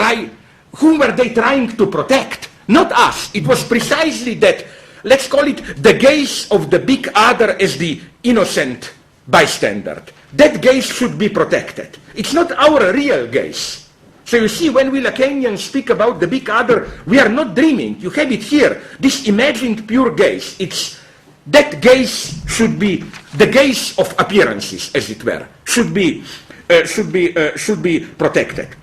whom were they trying to protect? Not us. It was precisely that, let's call it the gaze of the big other as the innocent bystander. That gaze should be protected. It's not our real gaze. So you see, when we Lacanians speak about the big other, we are not dreaming. You have it here, this imagined pure gaze. It's that gaze should be the gaze of appearances, as it were, should be protected.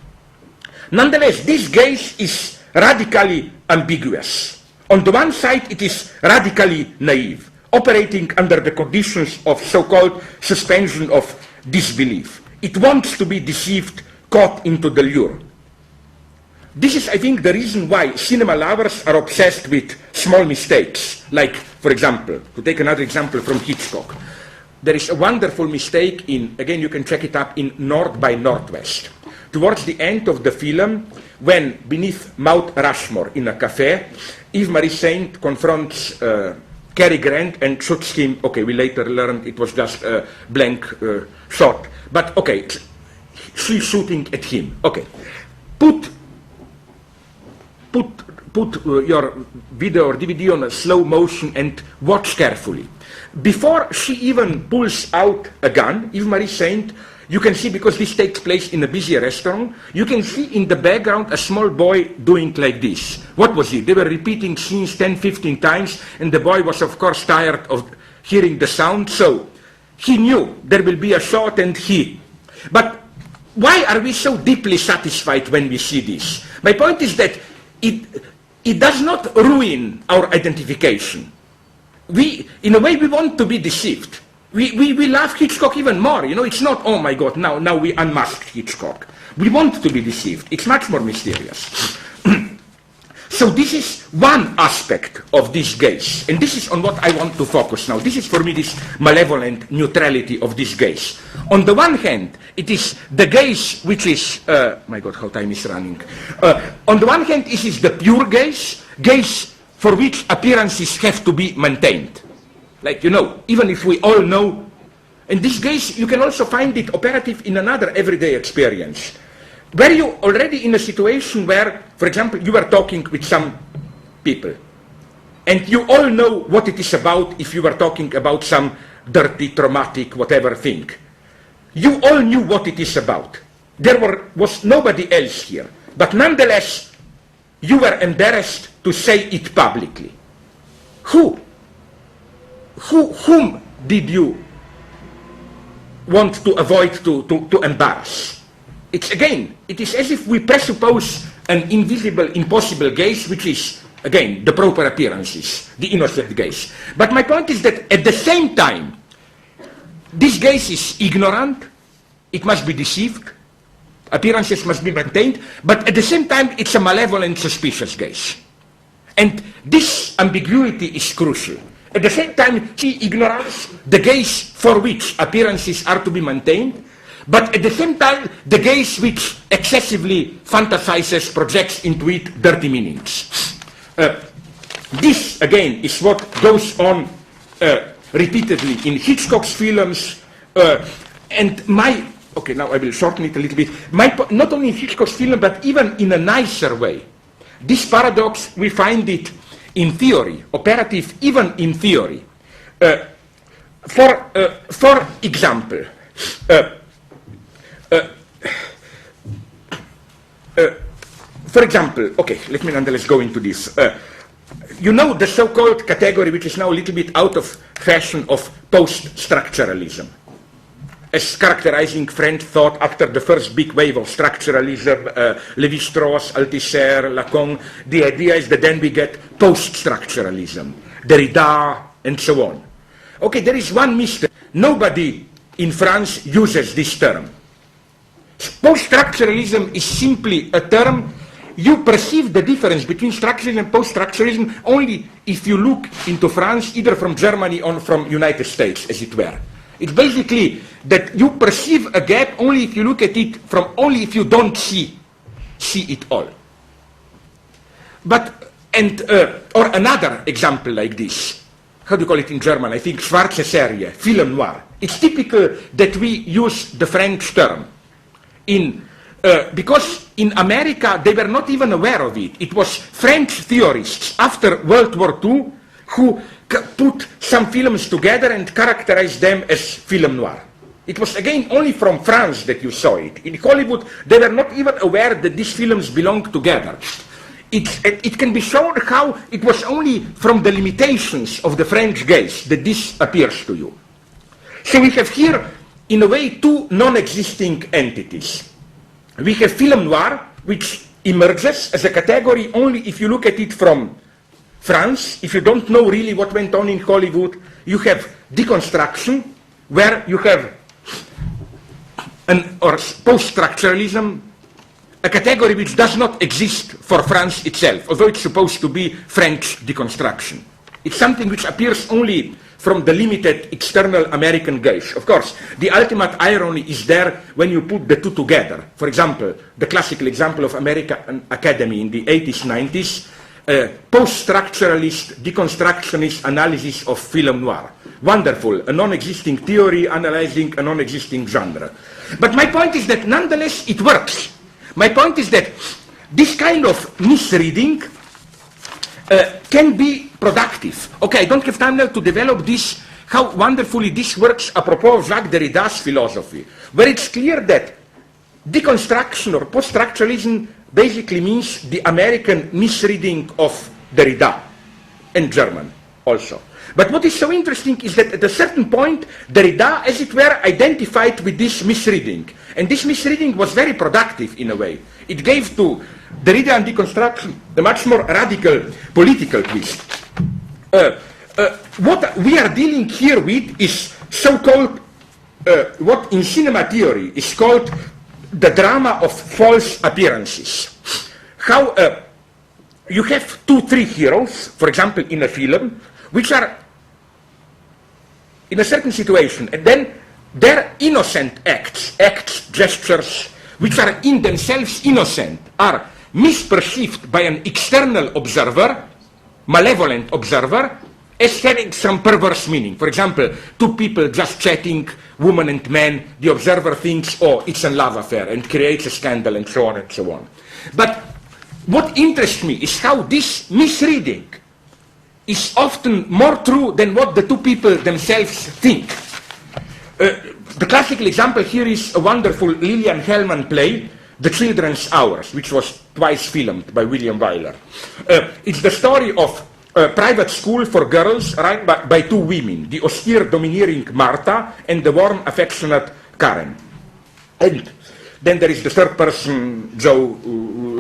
Nonetheless, this gaze is radically ambiguous. On the one side, it is radically naive, operating under the conditions of so-called suspension of disbelief. It wants to be deceived, caught into the lure. This is, I think, the reason why cinema lovers are obsessed with small mistakes. Like, for example, to take another example from Hitchcock, there is a wonderful mistake in, again, you can check it up, in North by Northwest. Towards the end of the film, when beneath Mount Rushmore in a cafe, Yves-Marie Saint confronts Cary Grant and shoots him. Okay, we later learned it was just a blank shot. But okay, she's shooting at him. Okay, put your video or DVD on a slow motion and watch carefully. Before she even pulls out a gun, Yves-Marie Saint, you can see, because this takes place in a busy restaurant, you can see in the background a small boy doing like this. What was it? They were repeating scenes 10, 15 times, and the boy was, of course, tired of hearing the sound, so he knew there will be a shot, and But why are we so deeply satisfied when we see this? My point is that it does not ruin our identification. In a way, we want to be deceived. We love Hitchcock even more. You know, it's not, oh my God, now we unmasked Hitchcock. We want to be deceived. It's much more mysterious. So this is one aspect of this gaze. And this is on what I want to focus now. This is for me this malevolent neutrality of this gaze. On the one hand, it is the gaze which is, my God, how time is running. On the one hand, it is the pure gaze for which appearances have to be maintained. Like, you know, even if we all know, in this gaze, you can also find it operative in another everyday experience. Were you already in a situation where, for example, you were talking with some people, and you all know what it is about if you were talking about some dirty, traumatic, whatever thing. You all knew what it is about. There was nobody else here. But nonetheless, you were embarrassed to say it publicly. Whom did you want to avoid to embarrass? It is as if we presuppose an invisible, impossible gaze, which is, again, the proper appearances, the innocent gaze. But my point is that at the same time, this gaze is ignorant, it must be deceived, appearances must be maintained, but at the same time, it's a malevolent, suspicious gaze. And this ambiguity is crucial. At the same time, she ignores the gaze for which appearances are to be maintained, but at the same time, the gaze which excessively fantasizes, projects into it dirty meanings. This, again, is what goes on repeatedly in Hitchcock's films, okay, now I will shorten it a little bit. Not only in Hitchcock's film, but even in a nicer way. This paradox, we find it in theory, operative even in theory. For example, okay, let me nonetheless go into this. You know the so-called category, which is now a little bit out of fashion, of post-structuralism, as characterizing French thought after the first big wave of structuralism, Lévi-Strauss, Althusser, Lacan. The idea is that then we get post-structuralism, Derrida, and so on. Okay, there is one mystery. Nobody in France uses this term. Post-structuralism is simply a term. You perceive the difference between structuralism and post-structuralism only if you look into France, either from Germany or from United States, as it were. It's basically that you perceive a gap only if you look at it from, only if you don't see it all. But, or another example like this, how do you call it in German? I think schwarze Serie, film noir. It's typical that we use the French term because in America they were not even aware of it. It was French theorists after World War II who put some films together and characterized them as film noir. It was again only from France that you saw it. In Hollywood, they were not even aware that these films belonged together. it can be shown how it was only from the limitations of the French gaze that this appears to you. So we have here, in a way, two non-existing entities. We have film noir, which emerges as a category only if you look at it from France. If you don't know really what went on in Hollywood, you have deconstruction, where you have or post-structuralism, a category which does not exist for France itself, although it's supposed to be French deconstruction. It's something which appears only from the limited external American gaze. Of course, the ultimate irony is there when you put the two together. For example, the classical example of American Academy in the 80s, 90s, post-structuralist, deconstructionist analysis of film noir. Wonderful, a non-existing theory analyzing a non-existing genre. But my point is that nonetheless it works. My point is that this kind of misreading can be productive. Okay, I don't have time now to develop this, how wonderfully this works apropos of Jacques Derrida's philosophy, where it's clear that deconstruction or post-structuralism basically means the American misreading of Derrida, and German also. But what is so interesting is that at a certain point, Derrida, as it were, identified with this misreading. And this misreading was very productive in a way. It gave to Derrida and deconstruction a much more radical political twist. What we are dealing here with is so-called, what in cinema theory is called the drama of false appearances. How you have 2-3 heroes, for example, in a film, which are in a certain situation, and then their innocent acts, gestures, which are in themselves innocent, are misperceived by an external observer, malevolent observer, as having some perverse meaning. For example, two people just chatting, woman and man, the observer thinks, oh, it's a love affair, and creates a scandal, and so on and so on. But what interests me is how this misreading is often more true than what the two people themselves think. The classical example here is a wonderful Lillian Hellman play, The Children's Hours, which was twice filmed by William Wyler. It's the story of a private school for girls run by two women, the austere, domineering Martha and the warm, affectionate Karen. And then there is the third person, Joe,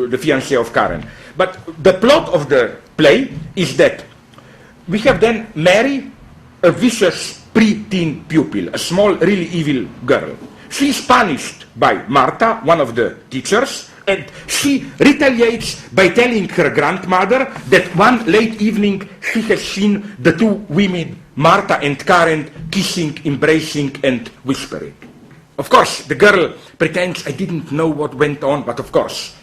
the fiancé of Karen. But the plot of the play is that we have then Mary, a vicious pre-teen pupil, a small, really evil girl. She is punished by Martha, one of the teachers, and she retaliates by telling her grandmother that one late evening she has seen the two women, Martha and Karen, kissing, embracing, and whispering. Of course, the girl pretends, I didn't know what went on, but of course,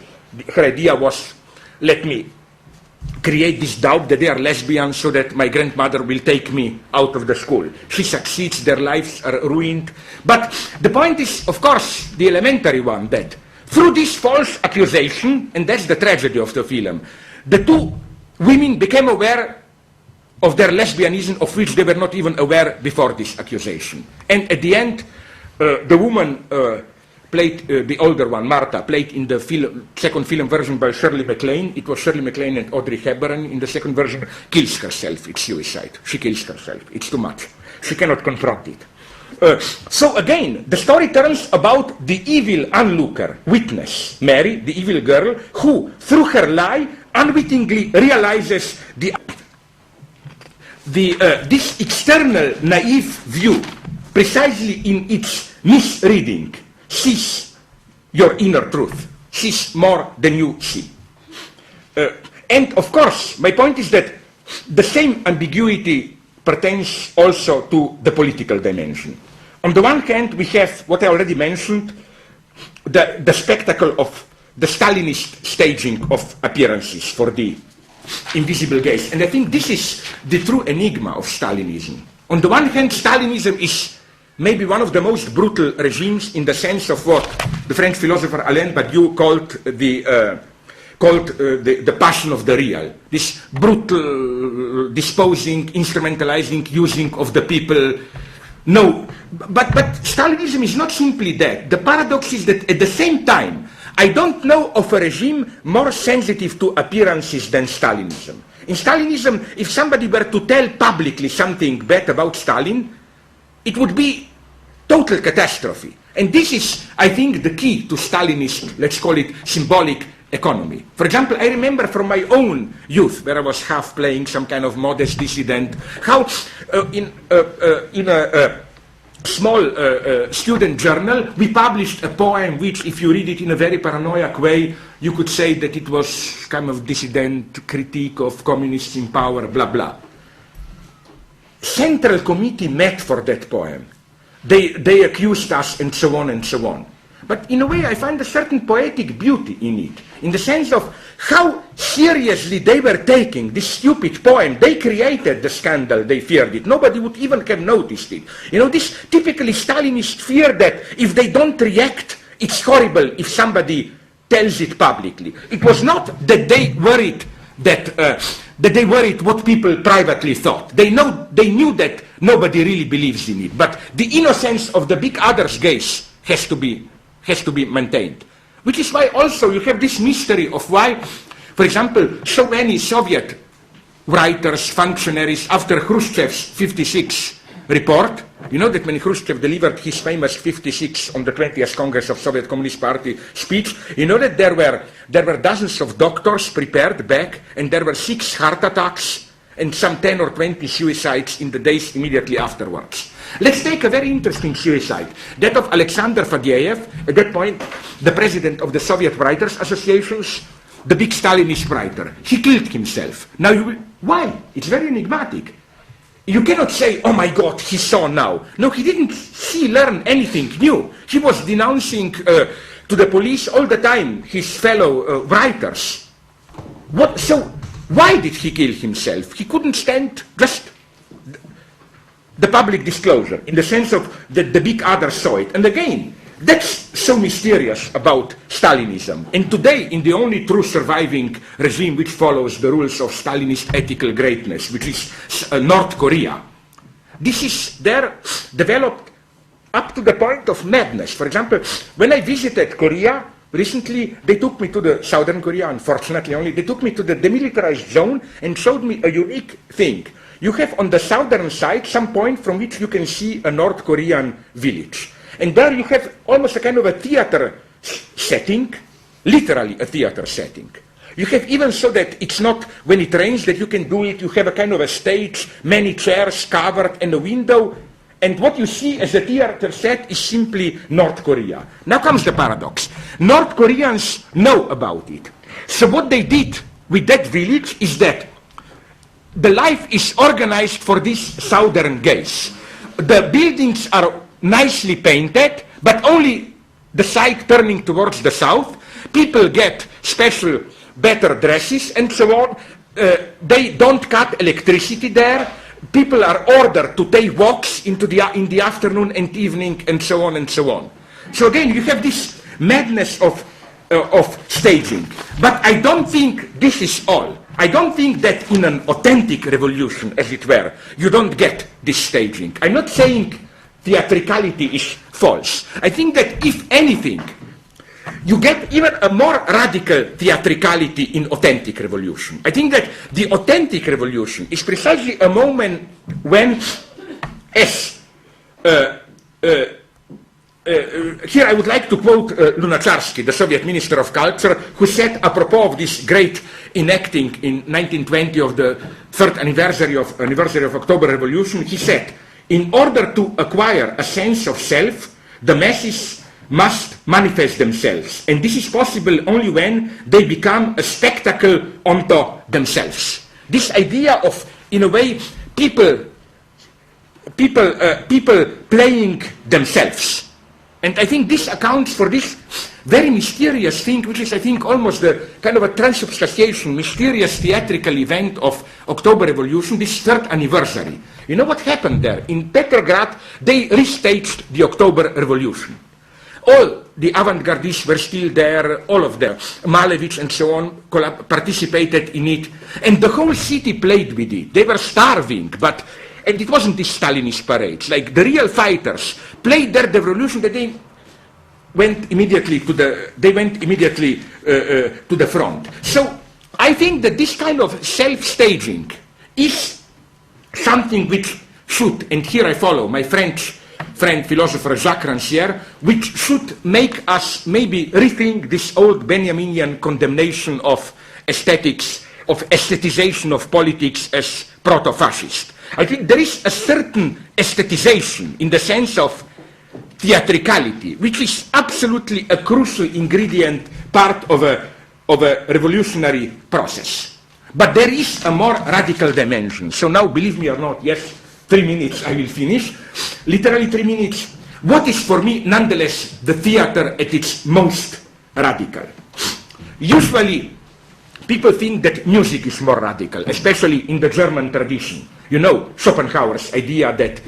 her idea was, let me create this doubt that they are lesbians so that my grandmother will take me out of the school. She succeeds, their lives are ruined. But the point is, of course, the elementary one, that through this false accusation, and that's the tragedy of the film, the two women became aware of their lesbianism, of which they were not even aware before this accusation. And at the end, the woman played, the older one, Martha, played in the second film version by Shirley MacLaine. It was Shirley MacLaine and Audrey Hepburn. In the second version, kills herself. It's suicide. She kills herself. It's too much. She cannot confront it. So again, the story turns about the evil onlooker, witness, Mary, the evil girl, who, through her lie, unwittingly realizes this external naive view, precisely in its misreading, sees your inner truth, sees more than you see. And of course, my point is that the same ambiguity pertains also to the political dimension. On the one hand, we have what I already mentioned, the spectacle of the Stalinist staging of appearances for the invisible gaze. And I think this is the true enigma of Stalinism. On the one hand, Stalinism is maybe one of the most brutal regimes in the sense of what the French philosopher Alain Badiou called the passion of the real. This brutal disposing, instrumentalizing, using of the people. No, but Stalinism is not simply that. The paradox is that at the same time, I don't know of a regime more sensitive to appearances than Stalinism. In Stalinism, if somebody were to tell publicly something bad about Stalin, it would be total catastrophe. And this is, I think, the key to Stalinist, let's call it symbolic economy. For example, I remember from my own youth, where I was half playing some kind of modest dissident, how in a small student journal, we published a poem which, if you read it in a very paranoid way, you could say that it was kind of dissident critique of communists in power, blah, blah. Central Committee met for that poem. They accused us and so on and so on. But in a way, I find a certain poetic beauty in it, in the sense of how seriously they were taking this stupid poem. They created the scandal, they feared it. Nobody would even have noticed it. You know, this typically Stalinist fear that if they don't react, it's horrible if somebody tells it publicly. It was not that they worried that they worried what people privately thought. They knew that nobody really believes in it. But the innocence of the big other's gaze has to be maintained. Which is why also you have this mystery of why, for example, so many Soviet writers, functionaries, after Khrushchev's 56 report, you know that when Khrushchev delivered his famous 56 on the 20th Congress of Soviet Communist Party speech, you know that there were dozens of doctors prepared back, and there were 6 heart attacks and some 10 or 20 suicides in the days immediately afterwards. Let's take a very interesting suicide, that of Alexander Faddeev, at that point the president of the Soviet Writers Associations, the big Stalinist writer. He killed himself. Now, why? It's very enigmatic. You cannot say, oh my God, he saw now. No, he didn't learn anything new. He was denouncing to the police all the time his fellow writers. So why did he kill himself? He couldn't stand just the public disclosure, in the sense of that the big other saw it. And again, that's so mysterious about Stalinism. And today, in the only true surviving regime which follows the rules of Stalinist ethical greatness, which is North Korea, this is there developed up to the point of madness. For example, when I visited Korea recently, they took me to the southern Korea, unfortunately only, they took me to the demilitarized zone and showed me a unique thing. You have on the southern side some point from which you can see a North Korean village. And there you have almost a kind of a theater setting, literally a theater setting. You have even so that it's not when it rains that you can do it, you have a kind of a stage, many chairs covered and a window, and what you see as a theater set is simply North Korea. Now comes the paradox. North Koreans know about it. So what they did with that village is that the life is organized for this southern gaze. The buildings are nicely painted, but only the side turning towards the south. People get special, better dresses and so on. They don't cut electricity there. People are ordered to take walks in the afternoon and evening and so on and so on. So again, you have this madness of staging. But I don't think this is all. I don't think that in an authentic revolution, as it were, you don't get this staging. I'm not saying theatricality is false. I think that if anything, you get even a more radical theatricality in authentic revolution. I think that the authentic revolution is precisely a moment when, as here I would like to quote Lunacharsky, the Soviet Minister of Culture, who said apropos of this great enacting in 1920 of the third anniversary of October Revolution, he said, in order to acquire a sense of self, the masses must manifest themselves. And this is possible only when they become a spectacle unto themselves. This idea of, in a way, people playing themselves. And I think this accounts for this very mysterious thing, which is, I think, almost the kind of a transubstantiation, mysterious theatrical event of October Revolution, this third anniversary. You know what happened there? In Petrograd, they restaged the October Revolution. All the avant-gardists were still there, all of them, Malevich and so on, participated in it, and the whole city played with it. They were starving, and it wasn't these Stalinist parades. Like the real fighters played their revolution that they went immediately to the front. So I think that this kind of self-staging is something which should, and here I follow my French friend philosopher Jacques Rancière, which should make us maybe rethink this old Benjaminian condemnation of aesthetics, of aestheticization of politics as proto-fascist. I think there is a certain aestheticization in the sense of theatricality, which is absolutely a crucial ingredient, part of a revolutionary process. But there is a more radical dimension. So now, believe me or not, yes, 3 minutes I will finish. Literally 3 minutes. What is for me, nonetheless, the theater at its most radical? Usually, people think that music is more radical, especially in the German tradition. You know, Schopenhauer's idea that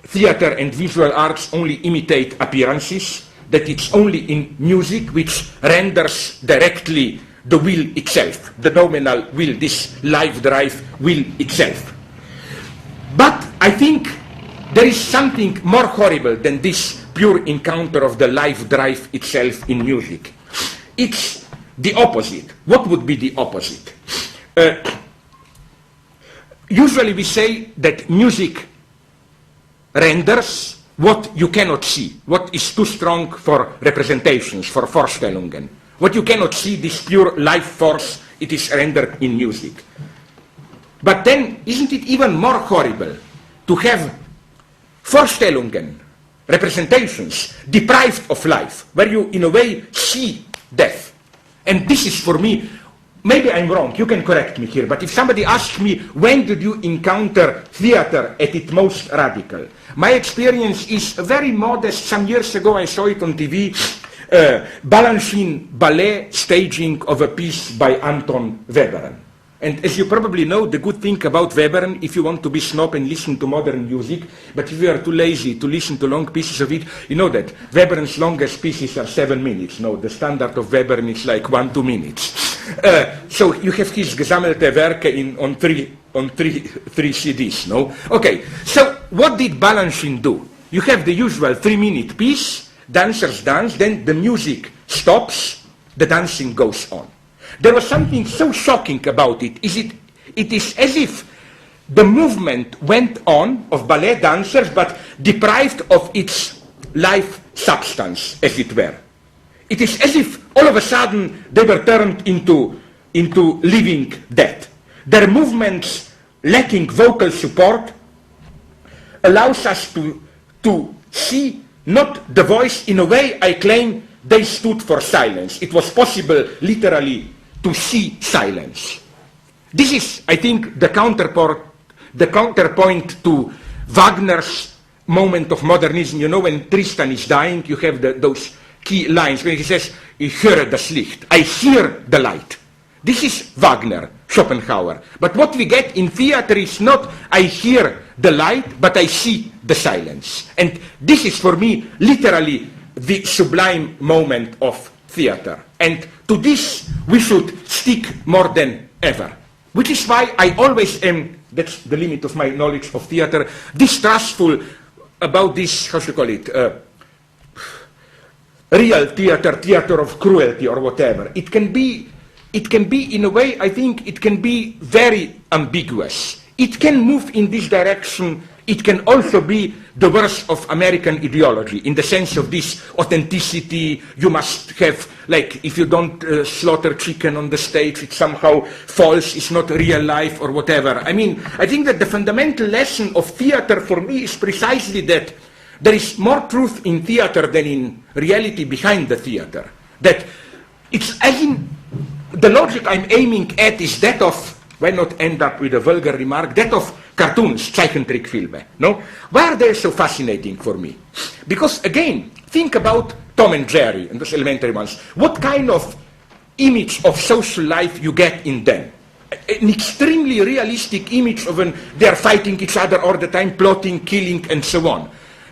theater and visual arts only imitate appearances, that it's only in music which renders directly the will itself, the nominal will, this life drive will itself. But I think there is something more horrible than this pure encounter of the life drive itself in music. It's the opposite. What would be the opposite? Usually we say that music renders what you cannot see, what is too strong for representations, for Vorstellungen. What you cannot see, this pure life force, it is rendered in music. But then, isn't it even more horrible to have Vorstellungen, representations, deprived of life, where you, in a way, see death? And this is, for me, maybe I'm wrong, you can correct me here, but if somebody asks me, when did you encounter theater at its most radical? My experience is very modest. Some years ago I saw it on TV, Balanchine ballet staging of a piece by Anton Webern. And as you probably know, the good thing about Webern, if you want to be snob and listen to modern music, but if you are too lazy to listen to long pieces of it, you know that Webern's longest pieces are 7 minutes. No, the standard of Webern is like 1-2 minutes. So you have his gesammelte Werke on three CDs, no? Okay, so what did Balanchine do? You have the usual 3-minute piece, dancers dance, then the music stops, the dancing goes on. There was something so shocking about it. It is as if the movement went on of ballet dancers, but deprived of its life substance, as it were. It is as if all of a sudden they were turned into living dead. Their movements lacking vocal support allows us to see not the voice. In a way, I claim they stood for silence. It was possible literally to see silence. This is, I think, the counterpoint to Wagner's moment of modernism. You know, when Tristan is dying, you have those key lines when he says, "Ich höre das Licht," I hear the light. This is Wagner, Schopenhauer. But what we get in theater is not I hear the light, but I see the silence. And this is for me literally the sublime moment of theater. And to this we should stick more than ever. Which is why I always am, that's the limit of my knowledge of theater, distrustful about this, how should you call it, real theater, theater of cruelty or whatever. It can be in a way, I think it can be very ambiguous. It can move in this direction. It can also be the worst of American ideology in the sense of this authenticity. You must have, like, if you don't slaughter chicken on the stage, it's somehow false, it's not real life or whatever. I mean, I think that the fundamental lesson of theater for me is precisely that there is more truth in theater than in reality behind the theater. That it's, as in, the logic I'm aiming at is that of, why not end up with a vulgar remark, that of cartoons, Zeichentrickfilme, no? Why are they so fascinating for me? Because, again, think about Tom and Jerry and those elementary ones. What kind of image of social life you get in them? An extremely realistic image of they are fighting each other all the time, plotting, killing, and so on.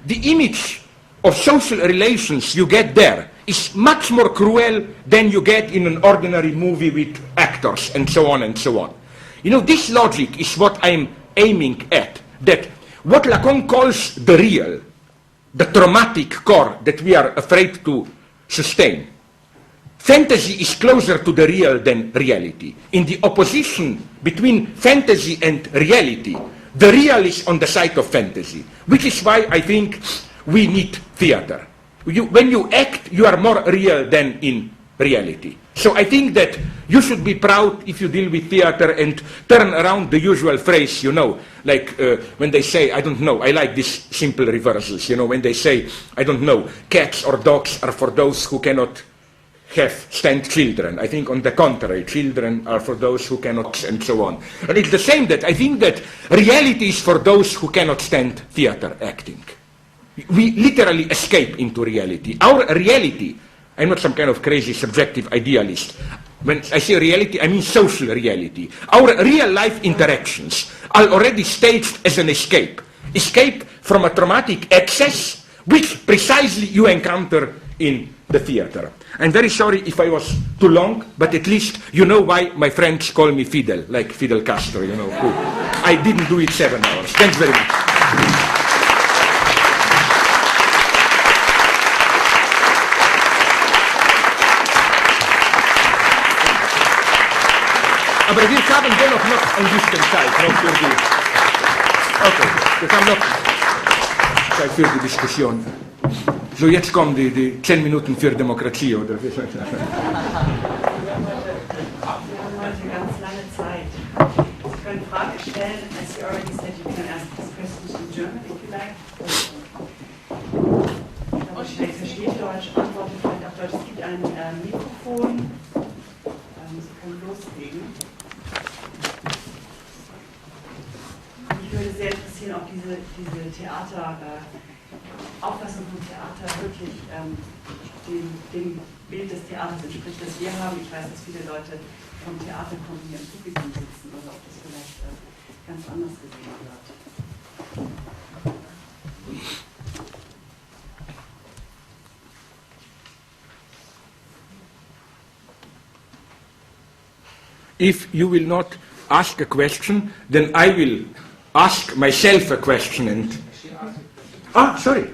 The image of social relations you get there is much more cruel than you get in an ordinary movie with actors, and so on and so on. You know, this logic is what I'm aiming at, that what Lacan calls the real, the traumatic core that we are afraid to sustain. Fantasy is closer to the real than reality. In the opposition between fantasy and reality, the real is on the side of fantasy, which is why I think we need theater. When you act, you are more real than in reality. So I think that you should be proud if you deal with theater and turn around the usual phrase, like when they say, I don't know, I like these simple reversals, when they say, I don't know, cats or dogs are for those who cannot stand children. I think on the contrary, children are for those who cannot, and so on. And it's the same that I think that reality is for those who cannot stand theater acting. We literally escape into reality. Our reality, I'm not some kind of crazy subjective idealist. When I say reality, I mean social reality. Our real life interactions are already staged as an escape. Escape from a traumatic excess, which precisely you encounter in the theater. I'm very sorry if I was too long, but at least you know why my friends call me Fidel, like Fidel Castro, who I didn't do it 7 hours. Thanks very much. Aber wir haben dennoch noch ein bisschen Zeit, für die, okay, wir haben noch Zeit für die Diskussion. So, jetzt kommen die 10 Minuten für Demokratie, oder? Wir haben heute ganz lange Zeit. Sie können Fragen stellen, as you already said, you can ask these questions in German, if you like. Aber ich verstehe Deutsch, antworte vielleicht auf Deutsch. Es gibt ein Mikrofon. Sie können loslegen. Mich würde sehr interessieren, ob diese Auffassung vom Theater wirklich dem Bild des Theaters entspricht, das wir haben. Ich weiß, dass viele Leute vom Theater kommen, hier im Publikum sitzen, oder ob das vielleicht ganz anders gesehen wird. If you will not ask a question, then I will ask myself a question. And sorry.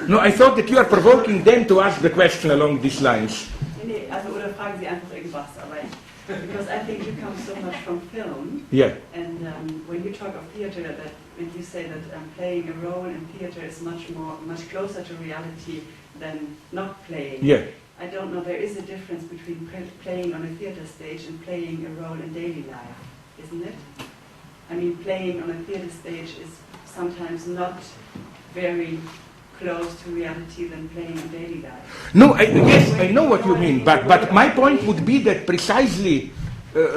No, I thought that you are provoking them to ask the question along these lines. Nee, also oder fragen Sie einfach irgendwas, aber because I think you come so much from film. Yeah. And when you talk of theater, that when you say that playing a role in theater is much closer to reality than not playing. Yeah. I don't know, there is a difference between playing on a theater stage and playing a role in daily life, isn't it? I mean, playing on a theater stage is sometimes not very close to reality than playing in daily life. No, yes, I know what you mean, but my point would be that precisely,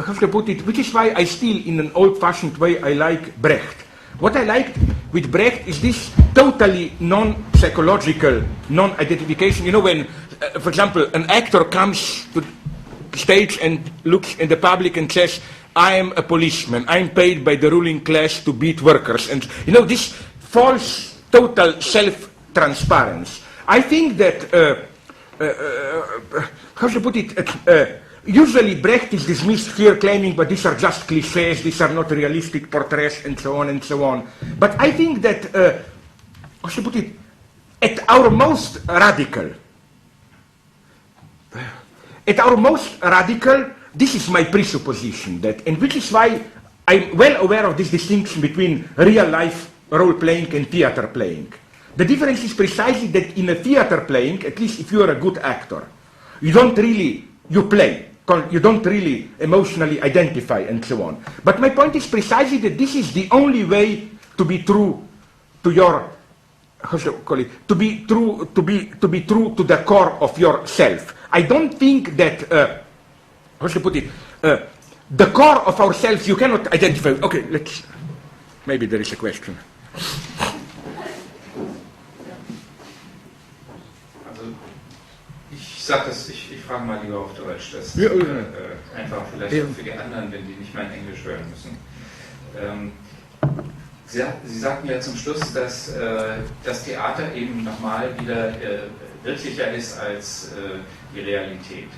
how to put it, which is why I still, in an old-fashioned way, I like Brecht. What I liked with Brecht is this totally non-psychological, non-identification. When, for example, an actor comes to the stage and looks in the public and says, I am a policeman, I'm paid by the ruling class to beat workers. And, this false, total self-transparency. I think that, how to put it, usually Brecht is dismissed here claiming, but these are just cliches, these are not realistic portraits, and so on and so on. But I think that, how to put it, at our most radical, this is my presupposition, and which is why I'm well aware of this distinction between real life role-playing and theater playing. The difference is precisely that in a theater playing, at least if you are a good actor, you play. You don't really emotionally identify and so on. But my point is precisely that this is the only way to be true to your, how should I call it, to be true to the core of yourself. I don't think that, how should I put it, the core of ourselves you cannot identify. Okay, maybe there is a question. Ich frage mal lieber auf Deutsch, das einfach vielleicht auch für die anderen, wenn die nicht mal in Englisch hören müssen. Sie sagten ja zum Schluss, dass das Theater eben nochmal wieder wirklicher ist als die Realität.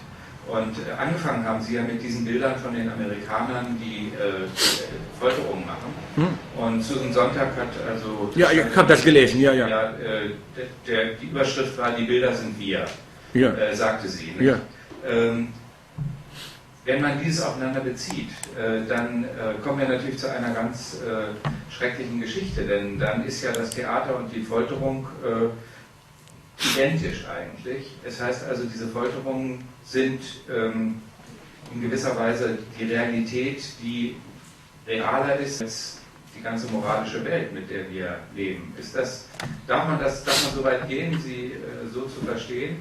Und angefangen haben Sie ja mit diesen Bildern von den Amerikanern, die Folterungen machen. Und Susan Sontag hat also... Ja, ich habe das gelesen, ja. Die Überschrift war, die Bilder sind wir. sagte sie. Ja. Wenn man dieses aufeinander bezieht, dann kommen wir natürlich zu einer ganz schrecklichen Geschichte, denn dann ist ja das Theater und die Folterung identisch eigentlich. Es heißt also, diese Folterungen sind in gewisser Weise die Realität, die realer ist als die ganze moralische Welt, mit der wir leben. Darf man so weit gehen, sie so zu verstehen?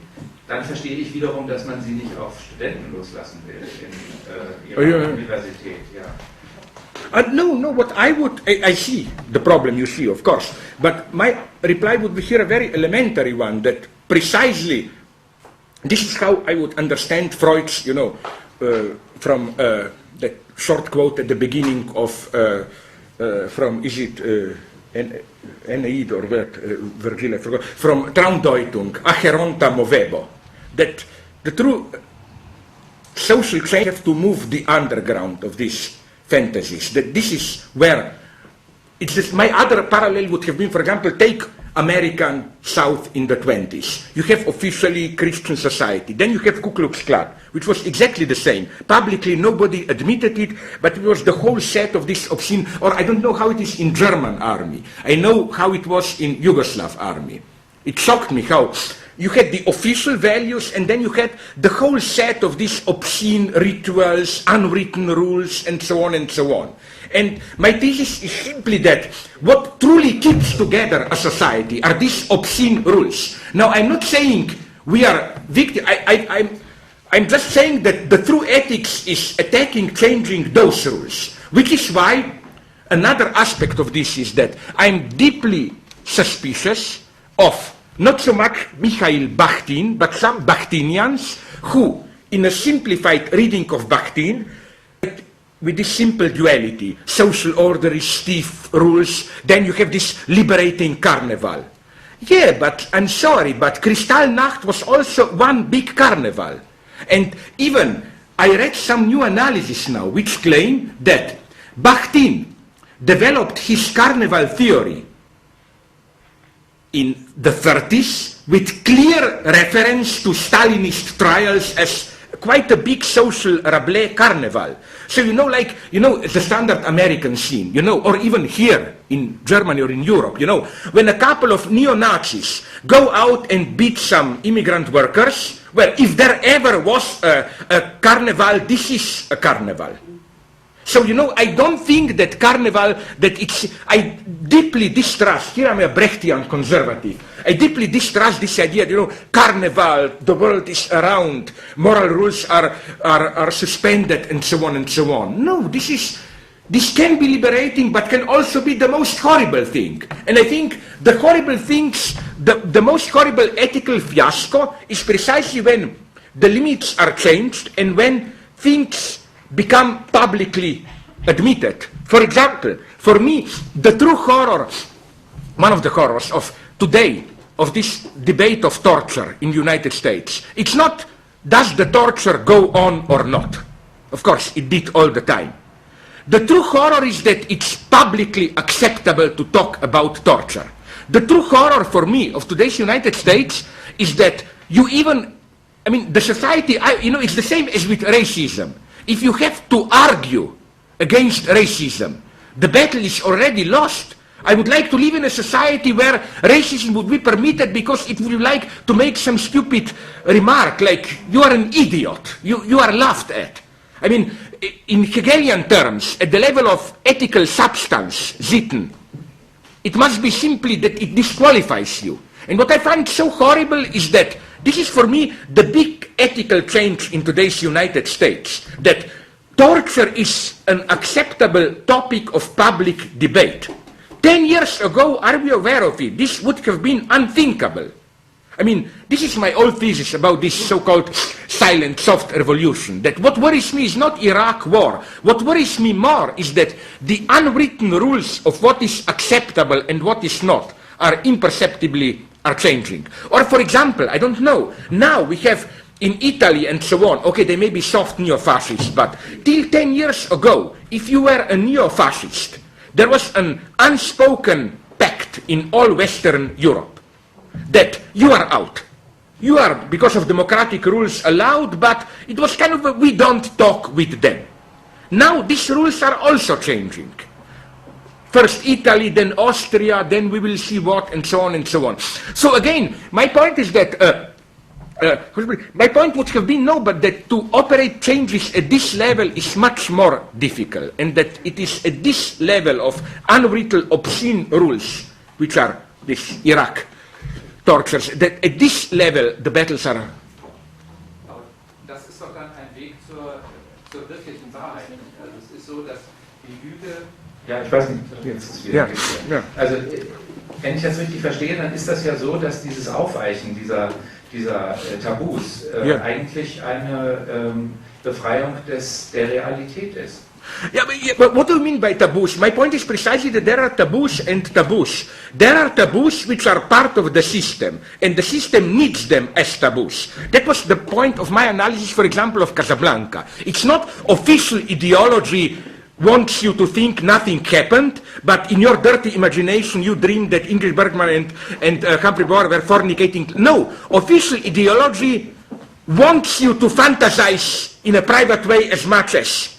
Dann verstehe ich wiederum, dass man sie nicht auf Studenten loslassen will in ihrer Universität. Ja. No, what I see the problem you see, of course, but my reply would be here a very elementary one, that precisely this is how I would understand Freud's, from the short quote at the beginning of, from, is it Aeneid or Virgil, I forgot, from Traumdeutung, Acheronta movebo, that the true social change have to move the underground of these fantasies, that this is where, it's just, my other parallel would have been, for example, take American South in the 20s. You have officially Christian society. Then you have Ku Klux Klan, which was exactly the same. Publicly, nobody admitted it, but it was the whole set of this obscene, or I don't know how it is in German army. I know how it was in Yugoslav army. It shocked me how you had the official values, and then you had the whole set of these obscene rituals, unwritten rules, and so on and so on. And my thesis is simply that what truly keeps together a society are these obscene rules. Now, I'm not saying we are victims. I'm just saying that the true ethics is attacking, changing those rules, which is why another aspect of this is that I'm deeply suspicious of not so much Mikhail Bakhtin, but some Bakhtinians who, in a simplified reading of Bakhtin, with this simple duality, social order is stiff rules, then you have this liberating carnival. Yeah, but I'm sorry, but Kristallnacht was also one big carnival. And even, I read some new analysis now, which claim that Bakhtin developed his carnival theory in the 30s with clear reference to Stalinist trials as quite a big social Rabelais carnival. So the standard American scene, or even here in Germany or in Europe, when a couple of neo-Nazis go out and beat some immigrant workers, well, if there ever was a carnival, this is a carnival. So, I don't think that carnival, I deeply distrust, here I'm a Brechtian conservative, I deeply distrust this idea, carnival, the world is around, moral rules are suspended, and so on and so on. No, this can be liberating, but can also be the most horrible thing. And I think the horrible things, the most horrible ethical fiasco is precisely when the limits are changed and when things become publicly admitted. For example, for me, the true horror, one of the horrors of today, of this debate of torture in the United States, it's not does the torture go on or not. Of course, it did all the time. The true horror is that it's publicly acceptable to talk about torture. The true horror for me of today's United States is that the society, it's the same as with racism. If you have to argue against racism, the battle is already lost. I would like to live in a society where racism would be permitted because it would like to make some stupid remark like, you are an idiot, you are laughed at. In Hegelian terms, at the level of ethical substance, Sitten, it must be simply that it disqualifies you. And what I find so horrible is that this is for me the big ethical change in today's United States, that torture is an acceptable topic of public debate. 10 years ago, are we aware of it? This would have been unthinkable. This is my old thesis about this so-called silent soft revolution, that what worries me is not Iraq war. What worries me more is that the unwritten rules of what is acceptable and what is not are imperceptibly changing. Or for example, I don't know, now we have in Italy and so on, okay, they may be soft neo-fascists, but till 10 years ago, if you were a neo-fascist, there was an unspoken pact in all Western Europe that you are out. you are, because of democratic rules, allowed, but it was kind of a, we don't talk with them. Now these rules are also changing. First Italy, then Austria, then we will see what, and so on and so on. So again, my point is that, my point would have been no, but that to operate changes at this level is much more difficult, and that it is at this level of unwritten, obscene rules, which are this Iraq tortures, that at this level the battles are. Aber das ist doch dann ein Weg zur wirklichen Wahrheit. Also es ist so, dass die Lüge. Ja, ich weiß nicht, jetzt ist es wieder. Ja. Also wenn ich das richtig verstehe, dann ist das ja so, dass dieses Aufweichen dieser Tabus eigentlich eine Befreiung der Realität ist. Yeah, but what do you mean by taboos? My point is precisely that there are taboos and taboos. There are taboos which are part of the system, and the system needs them as taboos. That was the point of my analysis, for example, of Casablanca. It's not official ideology wants you to think nothing happened, but in your dirty imagination you dream that Ingrid Bergman and Humphrey Bogart were fornicating. No, official ideology wants you to fantasize in a private way as much as.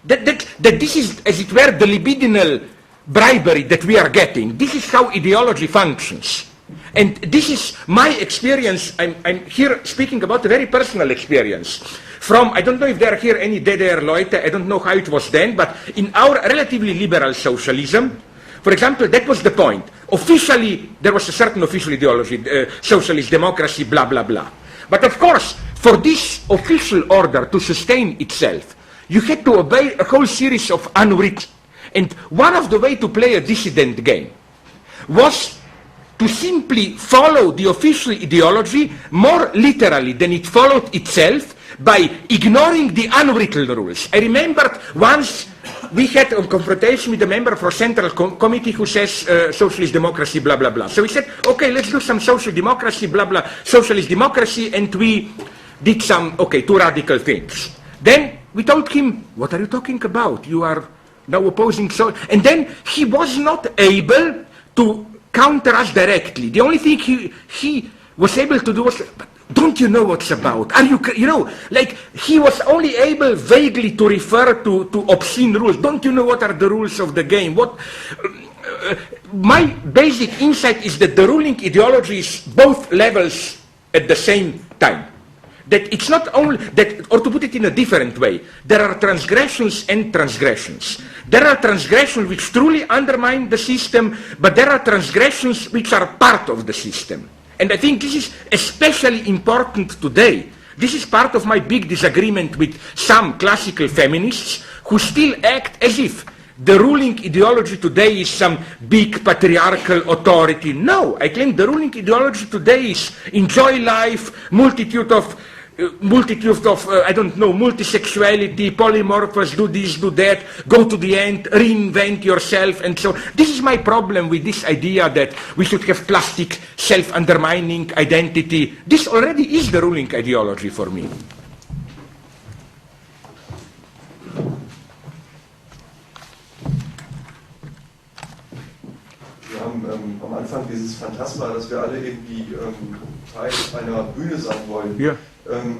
That this is, as it were, the libidinal bribery that we are getting. This is how ideology functions. And this is my experience. I'm here speaking about a very personal experience. From, I don't know if there are here any DDR Leute, I don't know how it was then, but in our relatively liberal socialism, for example, that was the point. Officially, there was a certain official ideology, socialist democracy, blah, blah, blah. But of course, for this official order to sustain itself, you had to obey a whole series of unwritten. And one of the ways to play a dissident game was to simply follow the official ideology more literally than it followed itself by ignoring the unwritten rules. I remembered once we had a confrontation with a member of our central committee who says socialist democracy, blah, blah, blah. So we said, okay, let's do some social democracy, blah, blah, socialist democracy, and we did some, okay, two radical things. Then we told him, what are you talking about? You are now opposing so... And then he was not able to counter us directly. The only thing he was able to do was, but don't you know what's about? Are you know, like he was only able vaguely to refer to obscene rules. Don't you know what are the rules of the game? My basic insight is that the ruling ideology is both levels at the same time. That it's not only that, or to put it in a different way, there are transgressions and transgressions. There are transgressions which truly undermine the system, but there are transgressions which are part of the system. And I think this is especially important today. This is part of my big disagreement with some classical feminists who still act as if the ruling ideology today is some big patriarchal authority. No, I claim the ruling ideology today is enjoy life, multitude of I don't know, multisexuality, polymorphous, do this, do that, go to the end, reinvent yourself, and so on. This is my problem with this idea that we should have plastic, self-undermining identity. This already is the ruling ideology for me. Wir haben am Anfang dieses Phantasma, dass wir alle irgendwie Teil einer Bühne sein wollen, yeah.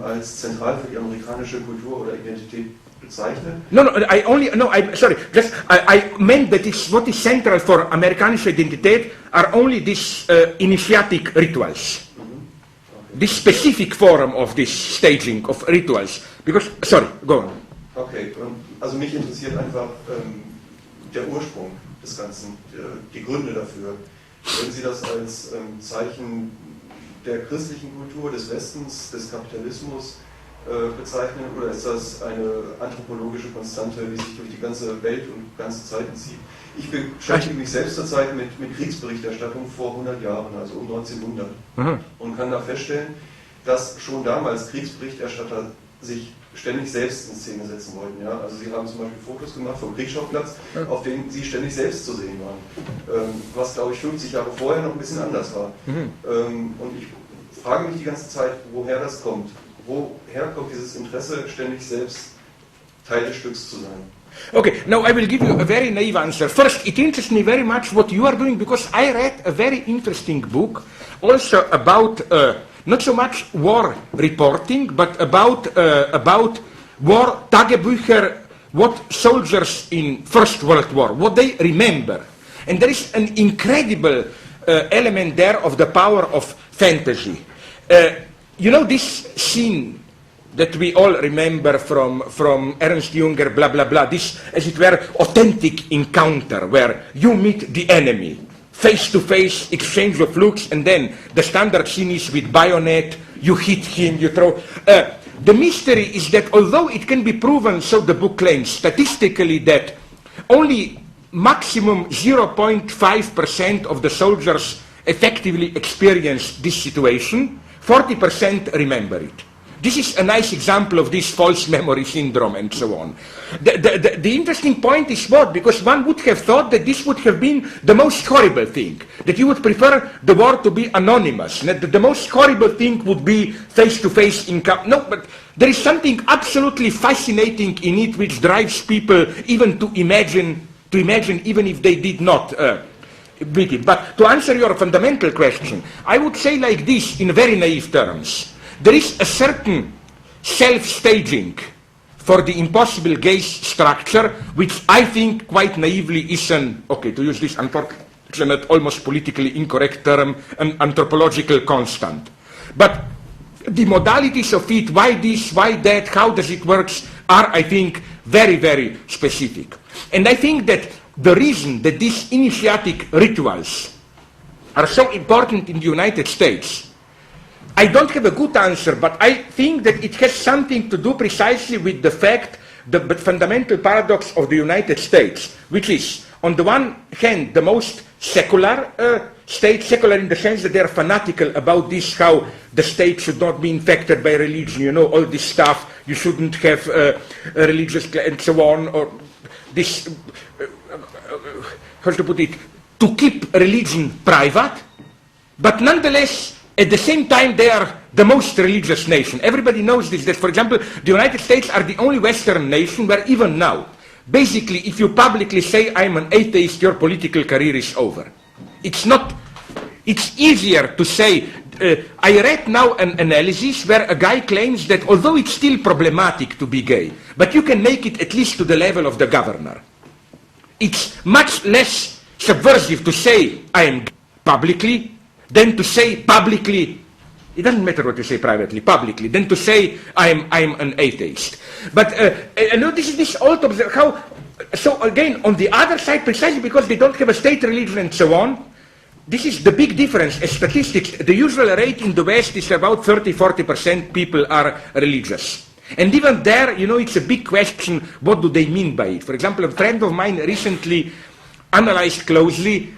Als zentral für die amerikanische Kultur oder Identität bezeichnet. I meant that what is central for amerikanische Identität are only these initiatic rituals. Okay. This specific form of this staging of rituals. Because, sorry, go on. Okay, also mich interessiert einfach der Ursprung des Ganzen, die Gründe dafür. Würden Sie das als Zeichen der christlichen Kultur, des Westens, des Kapitalismus bezeichnen, oder ist das eine anthropologische Konstante, die sich durch die ganze Welt und ganze Zeiten zieht? Ich beschäftige mich selbst zurzeit mit Kriegsberichterstattung vor 100 Jahren, also um 1900, und kann da feststellen, dass schon damals Kriegsberichterstatter sich ständig selbst in Szene setzen wollten. Ja? Also sie haben zum Beispiel Fotos gemacht vom Kriegsschauplatz, auf denen sie ständig selbst zu sehen waren. Was, glaube ich, 50 Jahre vorher noch ein bisschen anders war. Und ich frage mich die ganze Zeit, woher das kommt. Woher kommt dieses Interesse, ständig selbst Teil des Stücks zu sein? Okay, now I will give you a very naive answer. First, it interests me very much what you are doing, because I read a very interesting book also about not so much war reporting, but about war Tagebücher, what soldiers in First World War, what they remember. And there is an incredible element there of the power of fantasy. You know this scene that we all remember from Ernst Jünger, blah, blah, blah, this, as it were, authentic encounter where you meet the enemy, face-to-face exchange of looks, and then the standard scene is with bayonet, you hit him, you throw. The mystery is that although it can be proven, so the book claims, statistically that only maximum 0.5% of the soldiers effectively experience this situation, 40% remember it. This is a nice example of this false memory syndrome and so on. The interesting point is what? Because one would have thought that this would have been the most horrible thing, that you would prefer the war to be anonymous, that the most horrible thing would be face-to-face encounter. No, but there is something absolutely fascinating in it which drives people even to imagine even if they did not beat it. But to answer your fundamental question, I would say like this in very naive terms. There is a certain self-staging for the impossible gaze structure, which I think quite naively is an, okay, to use this unfortunate, almost politically incorrect term, an anthropological constant. But the modalities of it, why this, why that, how does it work, are, I think, very, very specific. And I think that the reason that these initiatic rituals are so important in the United States, I don't have a good answer, but I think that it has something to do precisely with the fact, the fundamental paradox of the United States, which is, on the one hand, the most secular state, secular in the sense that they are fanatical about this, how the state should not be infected by religion, you know, all this stuff, you shouldn't have religious and so on, or this, how to put it, to keep religion private, but nonetheless, at the same time, they are the most religious nation. Everybody knows this, that, for example, the United States are the only Western nation where even now, basically, if you publicly say, I'm an atheist, your political career is over. It's not, it's easier to say, I read now an analysis where a guy claims that although it's still problematic to be gay, but you can make it at least to the level of the governor. It's much less subversive to say, I am gay publicly, than to say publicly, it doesn't matter what you say privately, publicly, than to say I'm an atheist. But I know this is this old how. So again, on the other side, precisely because they don't have a state religion and so on, this is the big difference. As statistics, the usual rate in the West is about 30-40% people are religious. And even there, you know, it's a big question, what do they mean by it? For example, a friend of mine recently analyzed closely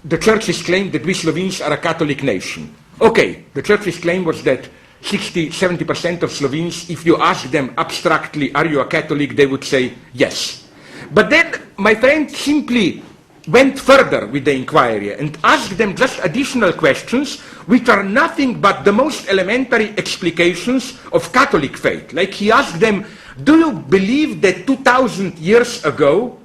the church's claim that we Slovenes are a Catholic nation. Okay, the church's claim was that 60-70% of Slovenes, if you ask them abstractly, are you a Catholic, they would say yes. But then my friend simply went further with the inquiry and asked them just additional questions which are nothing but the most elementary explications of Catholic faith. Like he asked them, do you believe that 2000 years ago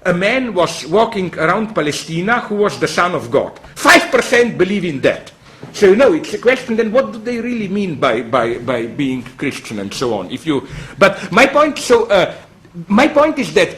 a man was walking around Palestine who was the Son of God? 5% believe in that. So, you know, it's a question then what do they really mean by being Christian and so on? But my point, my point is that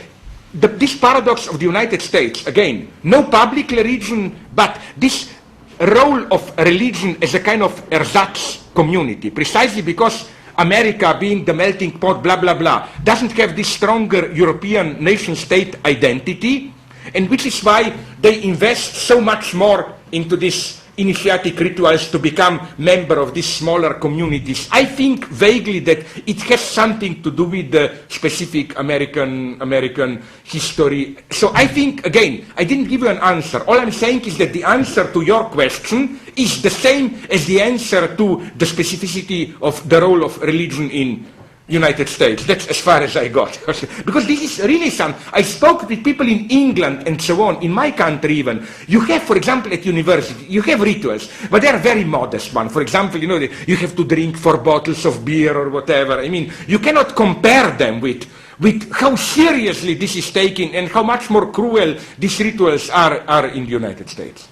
this paradox of the United States, again, no public religion, but this role of religion as a kind of ersatz community, precisely because America being the melting pot, blah, blah, blah, doesn't have this stronger European nation-state identity, and which is why they invest so much more into these initiatic rituals to become member of these smaller communities. I think vaguely that it has something to do with the specific American history. So I think, again, I didn't give you an answer. All I'm saying is that the answer to your question is the same as the answer to the specificity of the role of religion in United States. That's as far as I got. Because this is really I spoke with people in England and so on, in my country even. You have, for example, at university, you have rituals, but they are very modest ones. For example, you know, you have to drink 4 bottles of beer or whatever. I mean, you cannot compare them with how seriously this is taken and how much more cruel these rituals are in the United States.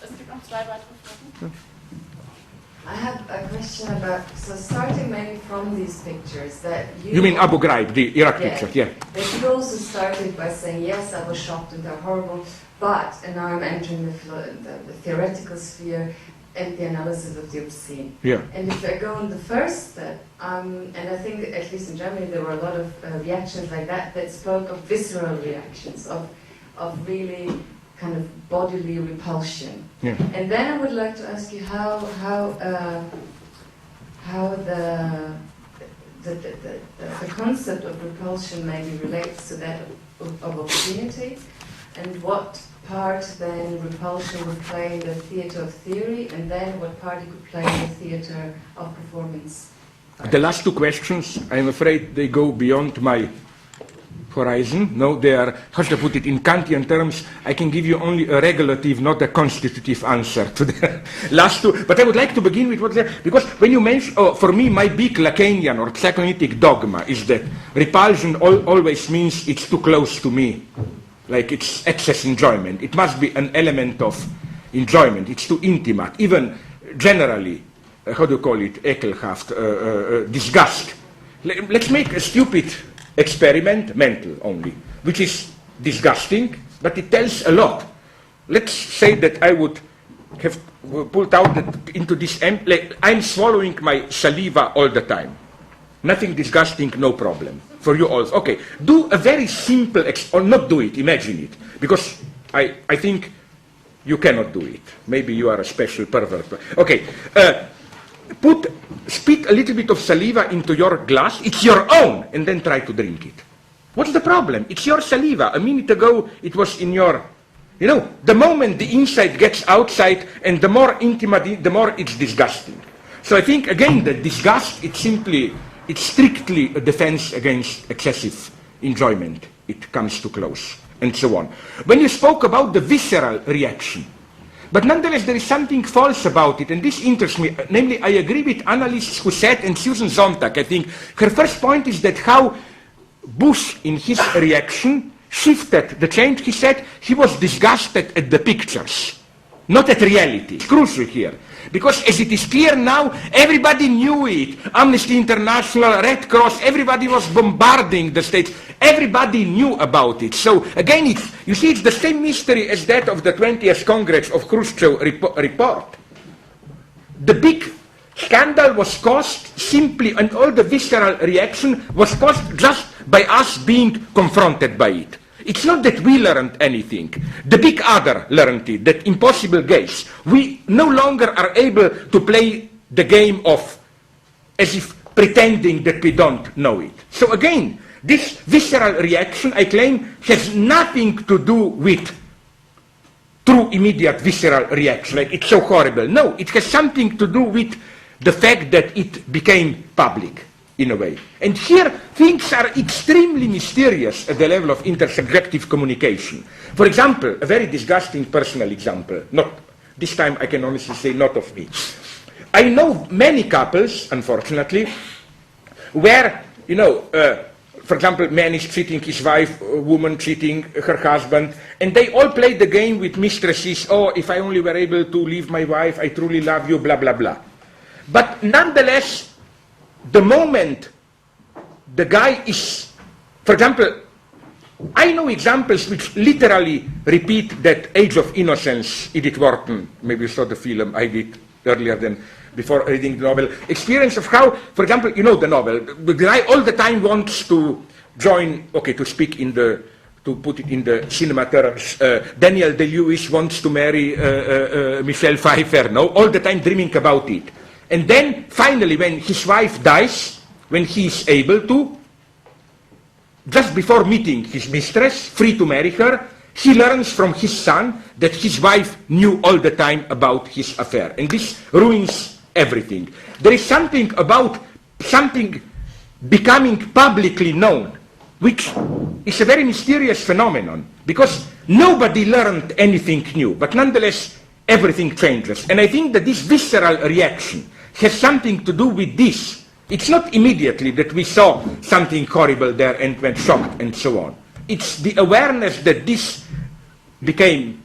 Es gibt noch 2 weitere Fragen. have a question about, so starting maybe from these pictures that You mean Abu Ghraib, the Iraq yeah, picture, yeah. That you also started by saying, yes, I was shocked and they're horrible, but, and now I'm entering the theoretical sphere and the analysis of the obscene. Yeah. And if I go on the first step, and I think at least in Germany there were a lot of reactions like that spoke of visceral reactions, of really kind of bodily repulsion. Yeah. And then I would like to ask you how the concept of repulsion maybe relates to that of obscenity, and what part then repulsion would play in the theatre of theory, and then what part it could play in the theatre of performance. The last two questions, I'm afraid they go beyond my horizon. No, they are, how should I put it, in Kantian terms, I can give you only a regulative, not a constitutive answer to the last two. But I would like to begin with what there, because when you mention, for me, my big Lacanian or psychoanalytic dogma is that repulsion always means it's too close to me. Like it's excess enjoyment. It must be an element of enjoyment. It's too intimate. Even generally, how do you call it, ekelhaft, disgust. Let's make a stupid experiment, mental only, which is disgusting, but it tells a lot. Let's say that I would have pulled out into this, like I'm swallowing my saliva all the time. Nothing disgusting, no problem. For you all. Okay, do a very simple, or not do it, imagine it. Because I think you cannot do it. Maybe you are a special pervert. Okay, spit a little bit of saliva into your glass, it's your own, and then try to drink it. What's the problem? It's your saliva. A minute ago, it was in your, you know, the moment the inside gets outside, and the more intimate, the more it's disgusting. So I think, again, the disgust, it's strictly a defense against excessive enjoyment. It comes too close, and so on. When you spoke about the visceral reaction, but nonetheless there is something false about it, and this interests me. Namely, I agree with analysts who said, and Susan Sontag, I think, her first point is that how Bush, in his reaction, shifted the change. He said he was disgusted at the pictures, not at reality. It's crucial here. Because as it is clear now, everybody knew it. Amnesty International, Red Cross, everybody was bombarding the states. Everybody knew about it. So again, you see, it's the same mystery as that of the 20th Congress of Khrushchev report. The big scandal was caused simply, and all the visceral reaction was caused just by us being confronted by it. It's not that we learned anything. The big other learned it, that impossible gaze. We no longer are able to play the game of as if pretending that we don't know it. So again, this visceral reaction, I claim, has nothing to do with true immediate visceral reaction, like it's so horrible. No, it has something to do with the fact that it became public, in a way. And here, things are extremely mysterious at the level of intersubjective communication. For example, a very disgusting personal example, not, this time I can honestly say not of me. I know many couples, unfortunately, where, you know, for example, man is cheating his wife, woman cheating her husband, and they all play the game with mistresses. Oh, if I only were able to leave my wife, I truly love you, blah, blah, blah. But nonetheless, the moment the guy is, for example, I know examples which literally repeat that Age of Innocence, Edith Wharton, maybe you saw the film I did earlier than before reading the novel, experience of how, for example, you know the novel, the guy all the time wants to join, okay, to speak in the, to put it in the cinema terms, Daniel Day-Lewis wants to marry Michelle Pfeiffer, no, all the time dreaming about it. And then, finally, when his wife dies, when he is able to, just before meeting his mistress, free to marry her, he learns from his son that his wife knew all the time about his affair. And this ruins everything. There is something about something becoming publicly known, which is a very mysterious phenomenon, because nobody learned anything new, but nonetheless, everything changes. And I think that this visceral reaction has something to do with this. It's not immediately that we saw something horrible there and went shocked and so on. It's the awareness that this became,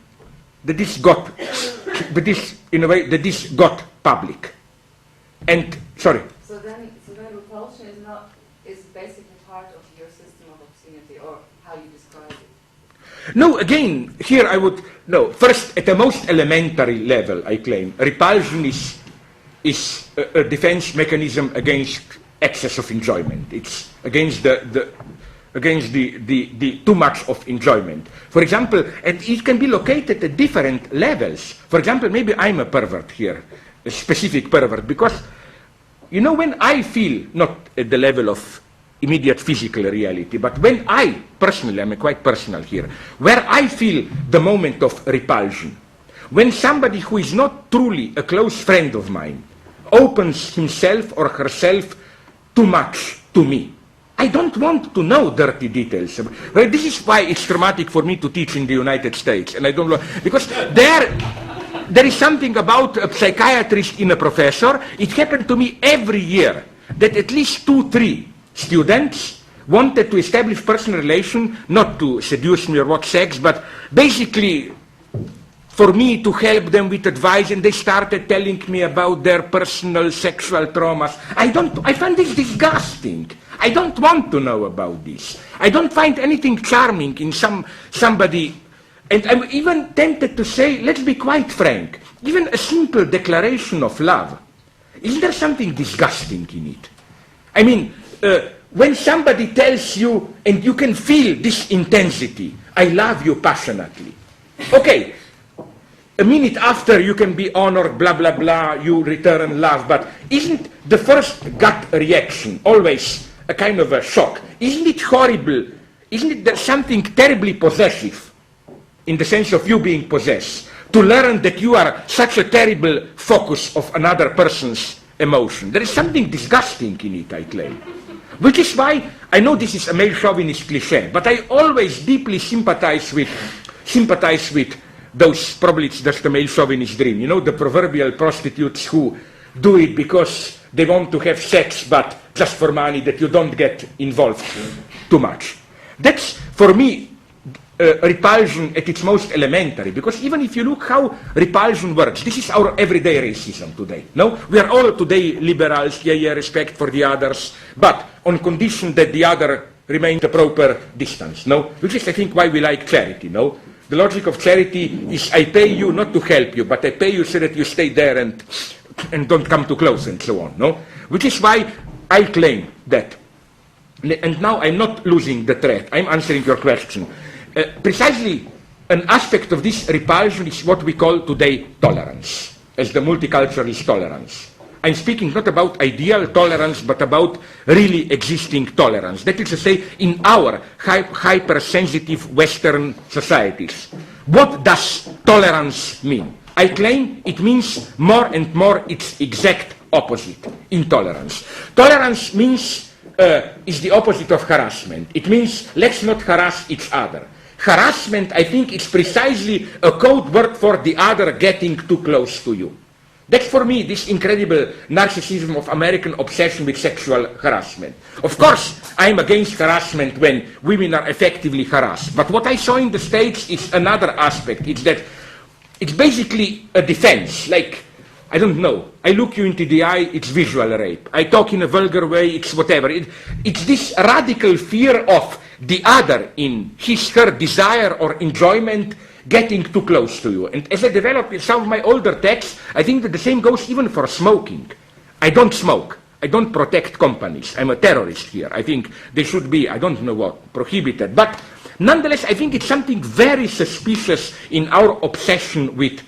that this got, that this, in a way, that this got public. And, sorry. So then repulsion is basically part of your system of obscenity, or how you describe it. No, again, here I would, no, first, at the most elementary level, I claim, repulsion is a defense mechanism against excess of enjoyment. It's against the too much of enjoyment. For example, and it can be located at different levels. For example, maybe I'm a pervert here, a specific pervert, because, you know, when I feel, not at the level of immediate physical reality, but when I, personally, I'm quite personal here, where I feel the moment of repulsion, when somebody who is not truly a close friend of mine opens himself or herself too much to me, I don't want to know dirty details. Well, this is why it's traumatic for me to teach in the United States, and I don't know, because there is something about a psychiatrist in a professor. It happened to me every year that at least 2-3 students wanted to establish personal relation, not to seduce me or what sex, but basically for me to help them with advice, and they started telling me about their personal sexual traumas. I find this disgusting. I don't want to know about this. I don't find anything charming in somebody, and I'm even tempted to say, let's be quite frank, even a simple declaration of love, isn't there something disgusting in it? I mean, when somebody tells you, and you can feel this intensity, I love you passionately. Okay, a minute after you can be honored, blah, blah, blah, you return love, but isn't the first gut reaction always a kind of a shock? Isn't it horrible? Isn't it something terribly possessive, in the sense of you being possessed, to learn that you are such a terrible focus of another person's emotion? There is something disgusting in it, I claim. Which is why, I know this is a male chauvinist cliché, but I always deeply sympathize with those, probably it's just a male chauvinist dream, you know, the proverbial prostitutes who do it because they want to have sex, but just for money, that you don't get involved too much. That's, for me, repulsion at its most elementary, because even if you look how repulsion works, this is our everyday racism today. No, we are all today liberals, respect for the others, but on condition that the other remains a proper distance. No, which is, I think, why we like charity. No, the logic of charity is I pay you not to help you, but I pay you so that you stay there and don't come too close and so on. No, which is why I claim that, and now I'm not losing the thread. I'm answering your question. Precisely an aspect of this repulsion is what we call today tolerance, as the multiculturalist tolerance. I'm speaking not about ideal tolerance, but about really existing tolerance. That is to say, in our hypersensitive Western societies, what does tolerance mean? I claim it means more and more its exact opposite, intolerance. Tolerance means is the opposite of harassment. It means let's not harass each other. Harassment, I think, is precisely a code word for the other getting too close to you. That's for me this incredible narcissism of American obsession with sexual harassment. Of course, I'm against harassment when women are effectively harassed. But what I saw in the States is another aspect. It's that it's basically a defense. Like, I don't know, I look you into the eye, it's visual rape. I talk in a vulgar way, it's whatever. It's this radical fear of the other in his, her desire or enjoyment getting too close to you. And as I develop in some of my older texts, I think that the same goes even for smoking. I don't smoke. I don't protect companies. I'm a terrorist here. I think they should be, I don't know what, prohibited. But nonetheless, I think it's something very suspicious in our obsession with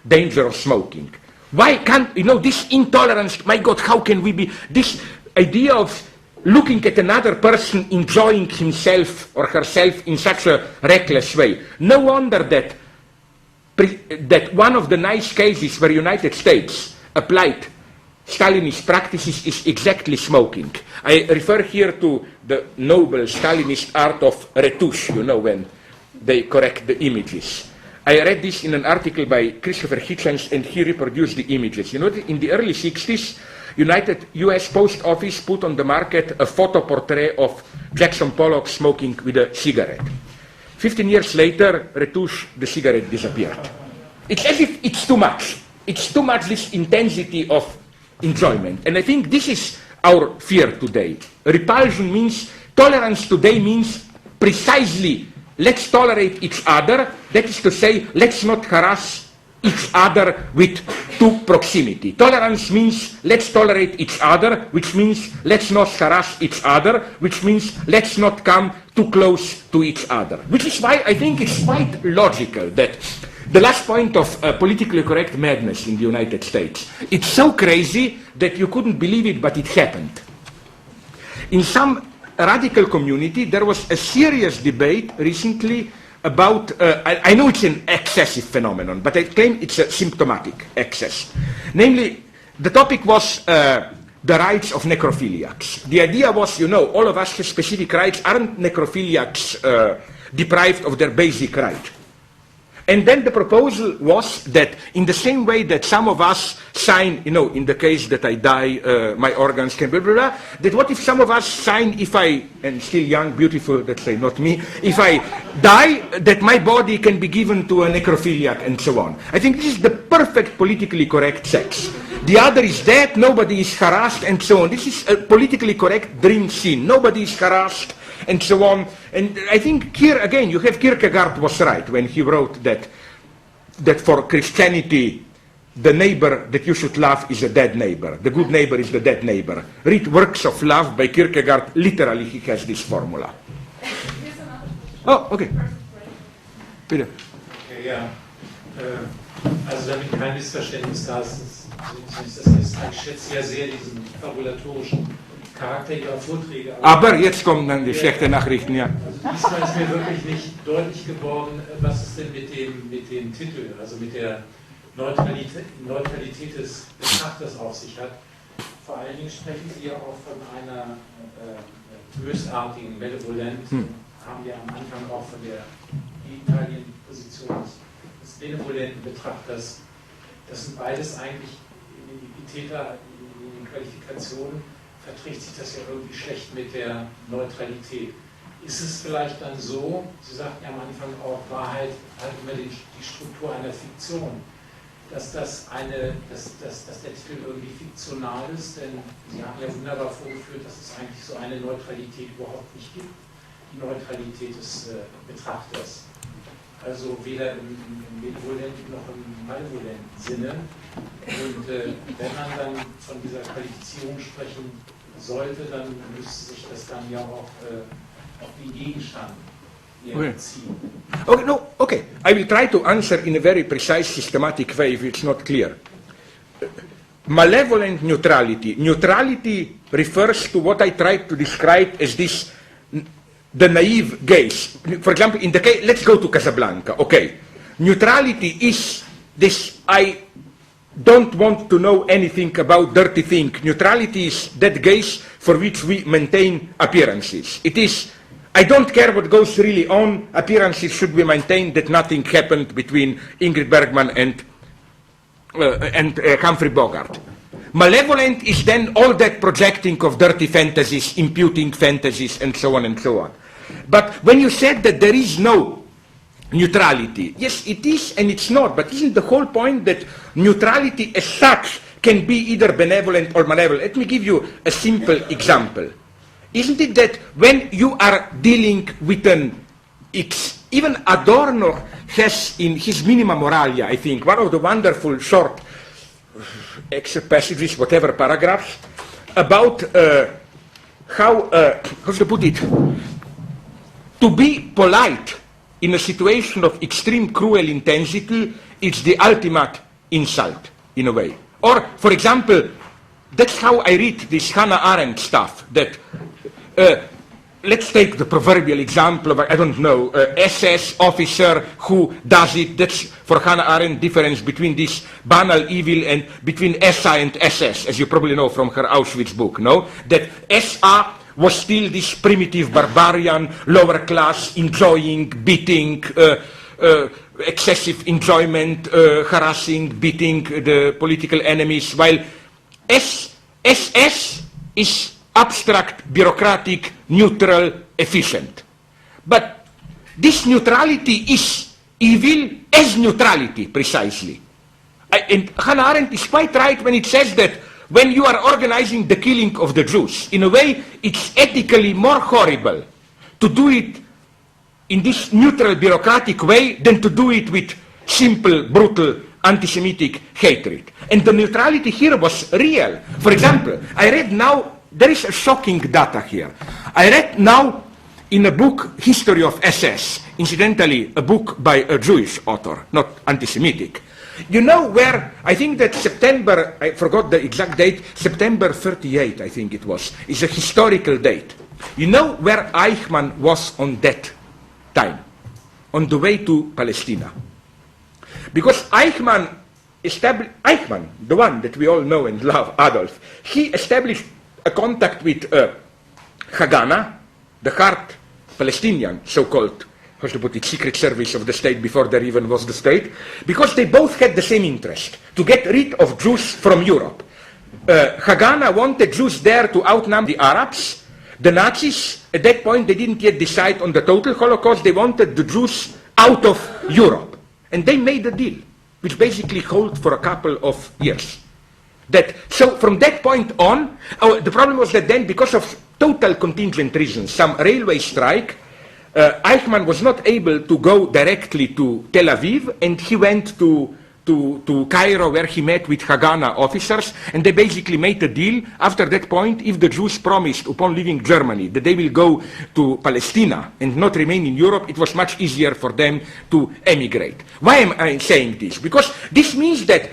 danger of smoking. Why can't, you know, this intolerance, my God, how can we be, this idea of looking at another person enjoying himself or herself in such a reckless way. No wonder that one of the nice cases where United States applied Stalinist practices is exactly smoking. I refer here to the noble Stalinist art of retouche, you know, when they correct the images. I read this in an article by Christopher Hitchens, and he reproduced the images. You know, in the early 60s, U.S. Post Office put on the market a photo portrait of Jackson Pollock smoking with a cigarette. 15 years later, retouche, the cigarette disappeared. It's as if it's too much. It's too much, this intensity of enjoyment. And I think this is our fear today. Repulsion means, tolerance today means precisely, let's tolerate each other, that is to say, let's not harass each other with too proximity. Tolerance means let's tolerate each other, which means let's not harass each other, which means let's not come too close to each other. Which is why I think it's quite logical that the last point of politically correct madness in the United States, it's so crazy that you couldn't believe it, but it happened. In some radical community, there was a serious debate recently about, I know it's an excessive phenomenon, but I claim it's a symptomatic excess. Namely, the topic was the rights of necrophiliacs. The idea was, you know, all of us have specific rights. Aren't necrophiliacs deprived of their basic right? And then the proposal was that in the same way that some of us sign, you know, in the case that I die, my organs can blah, blah, blah, that what if some of us sign, if I, and still young, beautiful, let's say, not me, if I die, that my body can be given to a necrophiliac and so on. I think this is the perfect politically correct sex. The other is dead, nobody is harassed and so on. This is a politically correct dream scene. Nobody is harassed and so on. And I think here again, you have Kierkegaard was right when he wrote that for Christianity, the neighbor that you should love is a dead neighbor. The good neighbor is the dead neighbor. Read Works of Love by Kierkegaard. Literally, he has this formula. Oh, okay. Bitte. Okay, ja. Also damit kein Missverständnis da ist, ich schätze ja sehr diesen fabulatorischen Charakter Ihrer Vorträge. Aber jetzt kommen dann die schlechten Nachrichten, ja. Also diesmal ist mir wirklich nicht deutlich geworden, was es denn mit dem Titel, also mit der Neutralität des Betrachters auf sich hat. Vor allen Dingen sprechen Sie ja auch von einer bösartigen Malevolent, haben ja am Anfang auch von der Italien-Position des benevolenten Betrachters. Das sind beides eigentlich Epitheter in den Qualifikationen. Verträgt sich das ja irgendwie schlecht mit der Neutralität. Ist es vielleicht dann so, Sie sagten ja am Anfang auch, Wahrheit hat immer die Struktur einer Fiktion, dass der Titel irgendwie fiktional ist, denn Sie haben ja wunderbar vorgeführt, dass es eigentlich so eine Neutralität überhaupt nicht gibt, die Neutralität des Betrachters. Also weder im benevolenten noch im malevolenten Sinne. Und wenn man dann von dieser Qualifizierung sprechen sollte, dann müsste sich das dann ja auch auf den Gegenstand beziehen. Okay, no, okay. I will try to answer in a very precise, systematic way if it's not clear. Malevolent neutrality. Neutrality refers to what I tried to describe as this, the naive gaze. For example, in the case, let's go to Casablanca. Okay. Neutrality is this, I don't want to know anything about dirty thing. Neutrality is that gaze for which we maintain appearances. It is, I don't care what goes really on, appearances should be maintained that nothing happened between Ingrid Bergman and Humphrey Bogart. Malevolent is then all that projecting of dirty fantasies, imputing fantasies, and so on and so on. But when you said that there is no neutrality, yes, it is and it's not, but isn't the whole point that neutrality as such can be either benevolent or malevolent? Let me give you a simple example. Isn't it that when you are dealing with even Adorno has in his Minima Moralia, I think, one of the wonderful short passages, whatever paragraphs, about how to put it, to be polite in a situation of extreme cruel intensity, it's the ultimate insult, in a way. Or, for example, that's how I read this Hannah Arendt stuff, that let's take the proverbial example of, I don't know, SS officer who does it. That's, for Hannah Arendt, difference between this banal evil and between SA and SS, as you probably know from her Auschwitz book, no? That SA was still this primitive barbarian, lower class, enjoying, beating, excessive enjoyment, harassing, beating the political enemies, while SS is abstract, bureaucratic, neutral, efficient. But this neutrality is evil as neutrality, precisely. And Hannah Arendt is quite right when it says that when you are organizing the killing of the Jews. In a way, it's ethically more horrible to do it in this neutral bureaucratic way than to do it with simple, brutal, anti-Semitic hatred. And the neutrality here was real. For example, I read now, there is a shocking data here. I read now in a book, History of SS, incidentally, a book by a Jewish author, not anti-Semitic. You know where, I think that September, I forgot the exact date, September 38, I think it was, is a historical date. You know where Eichmann was on that time? On the way to Palestine. Because Eichmann, the one that we all know and love, Adolf, he established a contact with Haganah, the Heart Palestinian, so-called, how to put it, secret service of the state before there even was the state, because they both had the same interest, to get rid of Jews from Europe. Haganah wanted Jews there to outnumber the Arabs. The Nazis, at that point, they didn't yet decide on the total Holocaust. They wanted the Jews out of Europe. And they made a deal, which basically held for a couple of years. So from that point on, the problem was that then, because of total contingent reasons, some railway strike, Eichmann was not able to go directly to Tel Aviv, and he went to Cairo, where he met with Haganah officers, and they basically made a deal. After that point, if the Jews promised, upon leaving Germany, that they will go to Palestine and not remain in Europe, it was much easier for them to emigrate. Why am I saying this? Because this means that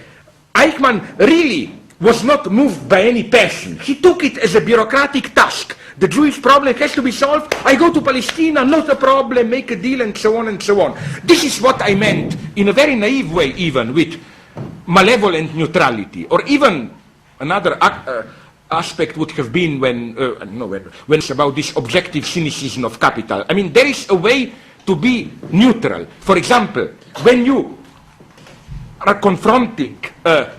Eichmann really was not moved by any passion. He took it as a bureaucratic task. The Jewish problem has to be solved. I go to Palestine, not a problem, make a deal, and so on and so on. This is what I meant, in a very naive way even, with malevolent neutrality. Or even another aspect would have been when it's about this objective cynicism of capital. I mean, there is a way to be neutral. For example, when you are confronting a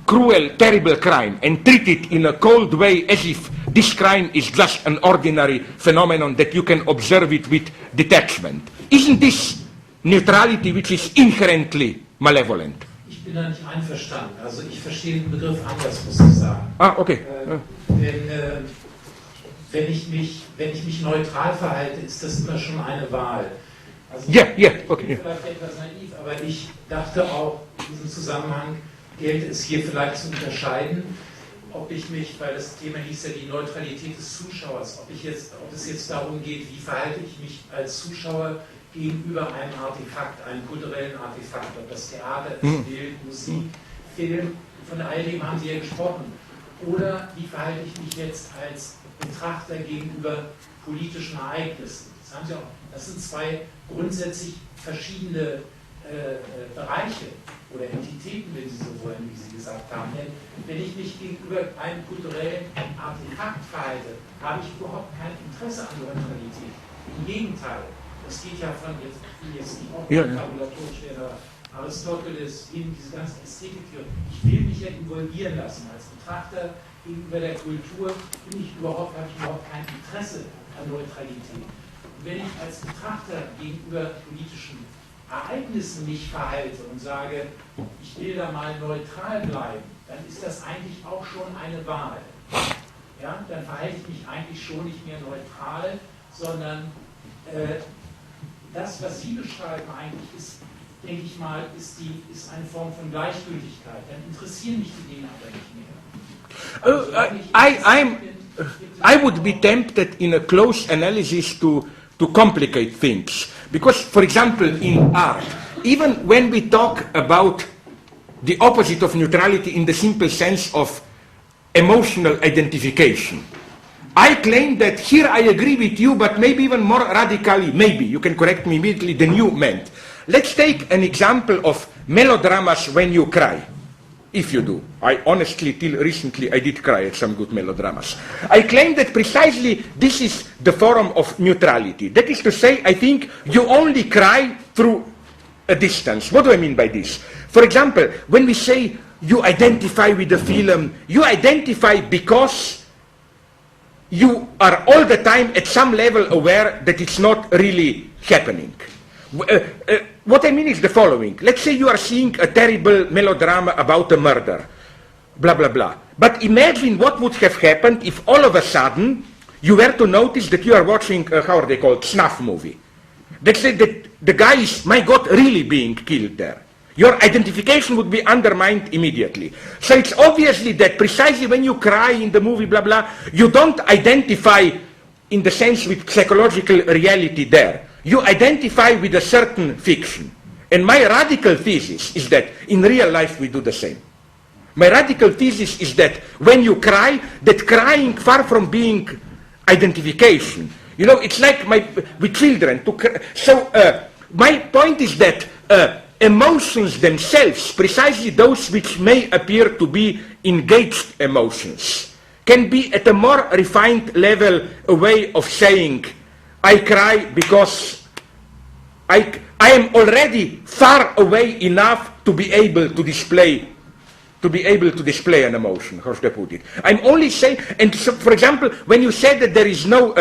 cruel, terrible crime and treat it in a cold way as if this crime is just an ordinary phenomenon that you can observe it with detachment. Isn't this neutrality which is inherently malevolent? Ich bin da nicht einverstanden. Also ich verstehe den Begriff anders, muss ich sagen. Okay. Denn wenn ich mich neutral verhalte, ist das immer schon eine Wahl. Also okay. Ich bin vielleicht etwas naiv, aber ich dachte auch, in diesem Zusammenhang gilt es hier vielleicht zu unterscheiden, ob ich mich, weil das Thema hieß ja die Neutralität des Zuschauers, ob es jetzt darum geht, wie verhalte ich mich als Zuschauer gegenüber einem Artefakt, einem kulturellen Artefakt, ob das Theater ist, Bild, Musik, Film, von all dem haben Sie ja gesprochen. Oder wie verhalte ich mich jetzt als Betrachter gegenüber politischen Ereignissen? Das sind zwei grundsätzlich verschiedene Bereiche oder Entitäten, wenn Sie so wollen, wie Sie gesagt haben. Denn wenn ich mich gegenüber einem kulturellen Artefakt verhalte, habe ich überhaupt kein Interesse an Neutralität. Im Gegenteil, das geht ja von jetzt nicht auch tabulatorisch werden, Aristoteles, eben diese ganze Ästhetik. Ich will mich ja involvieren lassen als Betrachter gegenüber der Kultur, habe ich überhaupt kein Interesse an Neutralität. Und wenn ich als Betrachter gegenüber politischen Ereignissen mich verhalte und sage, ich will da mal neutral bleiben, dann ist das eigentlich auch schon eine Wahl. Ja, dann verhalte ich mich eigentlich schon nicht mehr neutral, sondern das, was Sie beschreiben, eigentlich ist, denke ich mal, ist eine Form von Gleichgültigkeit. Dann interessieren mich die Dinge aber nicht mehr. I would be tempted in a close analysis to complicate things. Because, for example, in art, even when we talk about the opposite of neutrality in the simple sense of emotional identification, I claim that here I agree with you, but maybe even more radically, maybe, you can correct me immediately, than you meant. Let's take an example of melodramas when you cry. If you do. I honestly, till recently, I did cry at some good melodramas. I claim that precisely this is the form of neutrality. That is to say, I think you only cry through a distance. What do I mean by this? For example, when we say you identify with the film, you identify because you are all the time at some level aware that it's not really happening. What I mean is the following. Let's say you are seeing a terrible melodrama about a murder. blah, blah, blah. But imagine what would have happened if all of a sudden you were to notice that you are watching, how are they called, snuff movie. Let's say that the guy is, my God, really being killed there. Your identification would be undermined immediately. So it's obviously that precisely when you cry in the movie, blah, blah, you don't identify in the sense with psychological reality there. You identify with a certain fiction. And my radical thesis is that in real life we do the same. My radical thesis is that when you cry, that crying far from being identification. You know, it's like with children. My point is that emotions themselves, precisely those which may appear to be engaged emotions, can be at a more refined level a way of saying, I cry because I am already far away enough to be able to display an emotion, how should I put it? I'm only saying, and so, for example, when you said that there is no,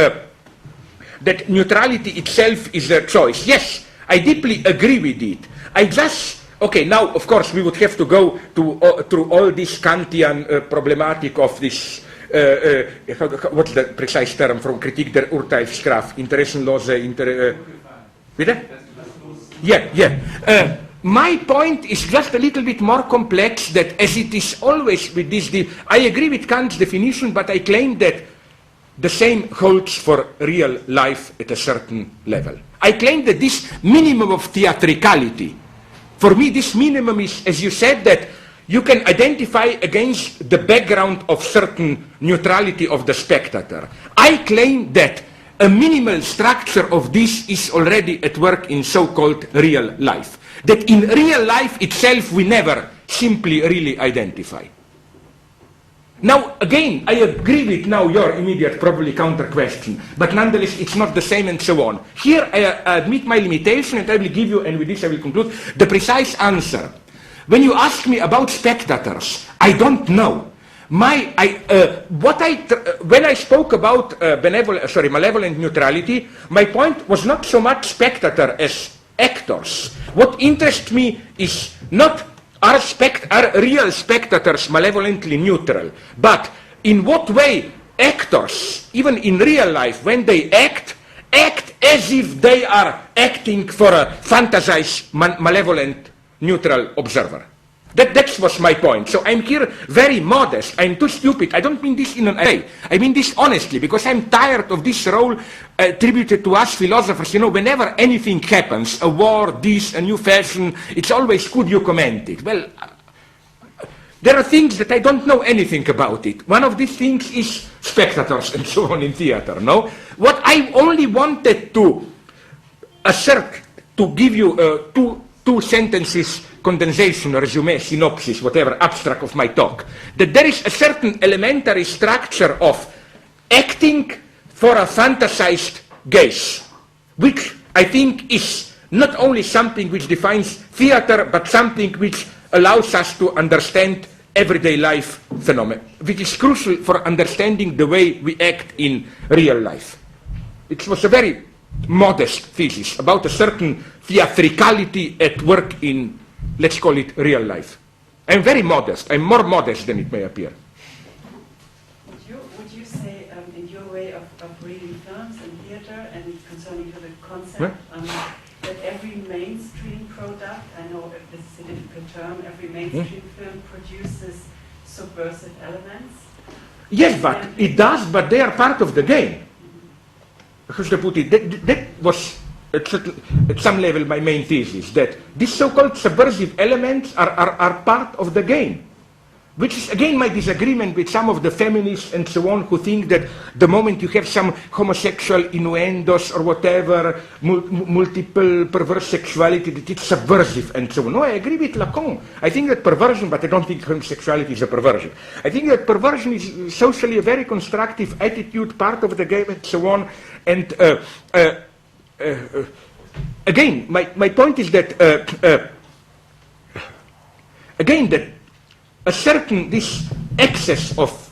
that neutrality itself is a choice, yes, I deeply agree with it. I just, okay, now, of course, we would have to go through all this Kantian problematic of this, what's the precise term from Kritik der Urteilskraft, interessenlose, bitte? Yeah. My point is just a little bit more complex, that as it is always with this, I agree with Kant's definition, but I claim that the same holds for real life at a certain level. I claim that this minimum of theatricality, for me this minimum is, as you said, that you can identify against the background of certain neutrality of the spectator. I claim that a minimal structure of this is already at work in so-called real life. That in real life itself we never simply really identify. Now, again, I agree with now your immediate probably counter question, but nonetheless it's not the same and so on. Here I admit my limitation, and I will give you, and with this I will conclude, the precise answer. When you ask me about spectators, I don't know. When I spoke about malevolent neutrality, my point was not so much spectator as actors. What interests me is not are real spectators malevolently neutral, but in what way actors, even in real life, when they act as if they are acting for a fantasized malevolent neutral observer. That was my point. So I'm here very modest. I'm too stupid. I don't mean this in an way. I mean this honestly, because I'm tired of this role attributed to us philosophers. You know, whenever anything happens, a war, this, a new fashion, it's always, could you comment it? Well, there are things that I don't know anything about it. One of these things is spectators and so on in theater, no? What I only wanted to assert, to give you two sentences, condensation, resume, synopsis, whatever, abstract of my talk, that there is a certain elementary structure of acting for a fantasized gaze, which I think is not only something which defines theater, but something which allows us to understand everyday life phenomena, which is crucial for understanding the way we act in real life. It was a very modest thesis about a certain theatricality at work in, let's call it, real life. I'm very modest. I'm more modest than it may appear. Would you say, in your way of reading films and theater and concerning the concept, that every mainstream product, I know this is a difficult term, every mainstream film produces subversive elements? Yes, but it does, but they are part of the game. How should I put it? That was at some level my main thesis, that these so-called subversive elements are part of the game, which is again my disagreement with some of the feminists and so on who think that the moment you have some homosexual innuendos or whatever, multiple perverse sexuality, that it's subversive and so on. No, I agree with Lacan. I think that perversion, but I don't think homosexuality is a perversion. I think that perversion is socially a very constructive attitude, part of the game and so on. And again, my point is that again that a certain this excess of,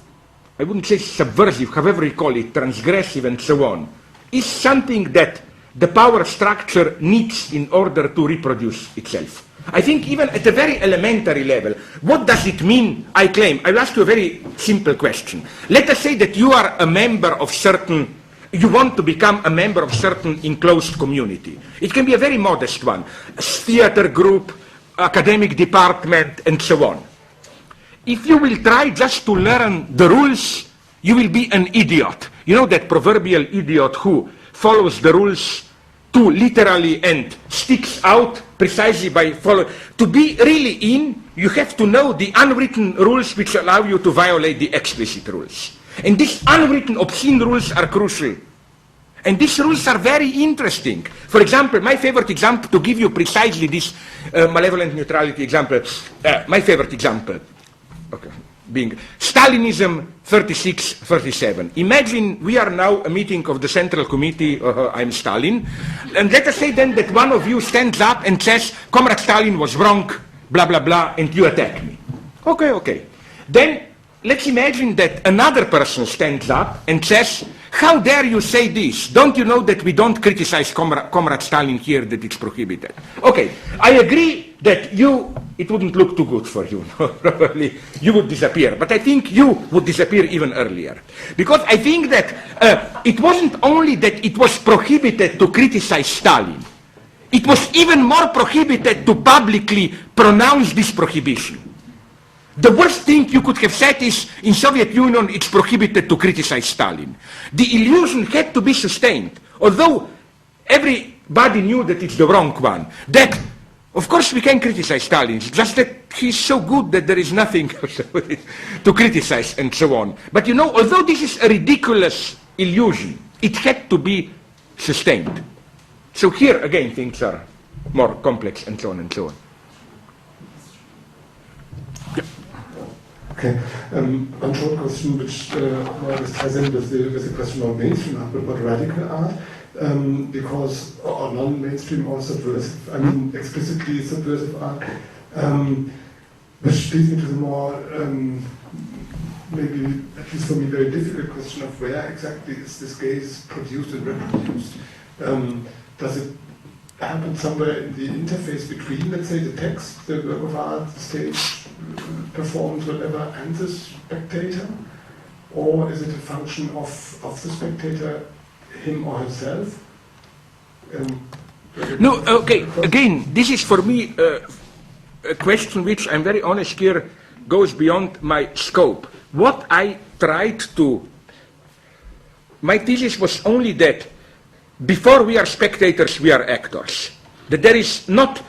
I wouldn't say subversive, however you call it, transgressive and so on, is something that the power structure needs in order to reproduce itself. I think even at a very elementary level, what does it mean, I claim? I'll ask you a very simple question. Let us say that you are a member of certain, you want to become a member of certain enclosed community. It can be a very modest one, a theater group, academic department, and so on. If you will try just to learn the rules, you will be an idiot. You know that proverbial idiot who follows the rules too literally and sticks out precisely by following. To be really in, you have to know the unwritten rules which allow you to violate the explicit rules. And these unwritten obscene rules are crucial. And these rules are very interesting. For example, my favorite example, to give you precisely this malevolent neutrality example, my favorite example, okay, being Stalinism 36-37. Imagine we are now a meeting of the Central Committee, I'm Stalin, and let us say then that one of you stands up and says, Comrade Stalin was wrong, blah, blah, blah, and you attack me. Okay, okay. Then let's imagine that another person stands up and says, how dare you say this? Don't you know that we don't criticize Comrade Stalin here, that it's prohibited? Okay, I agree that it wouldn't look too good for you. Probably you would disappear. But I think you would disappear even earlier. Because I think that it wasn't only that it was prohibited to criticize Stalin. It was even more prohibited to publicly pronounce this prohibition. The worst thing you could have said is, in Soviet Union, it's prohibited to criticize Stalin. The illusion had to be sustained, although everybody knew that it's the wrong one. That, of course, we can criticize Stalin, just that he's so good that there is nothing to criticize and so on. But you know, although this is a ridiculous illusion, it had to be sustained. So here, again, things are more complex and so on and so on. Okay, one short question which more or less ties in with the question of mainstream art, but about radical art, because, or non-mainstream or subversive, I mean explicitly subversive art, which leads me to the more, maybe, at least for me, very difficult question of where exactly is this gaze produced and reproduced. Does it happen somewhere in the interface between, let's say, the text, the work of art, the stage, performance, whatever, and the spectator? Or is it a function of the spectator, him or himself? No, okay, again, this is for me a question which, I'm very honest here, goes beyond my scope. What I tried to, my thesis was only that before we are spectators, we are actors. That there is not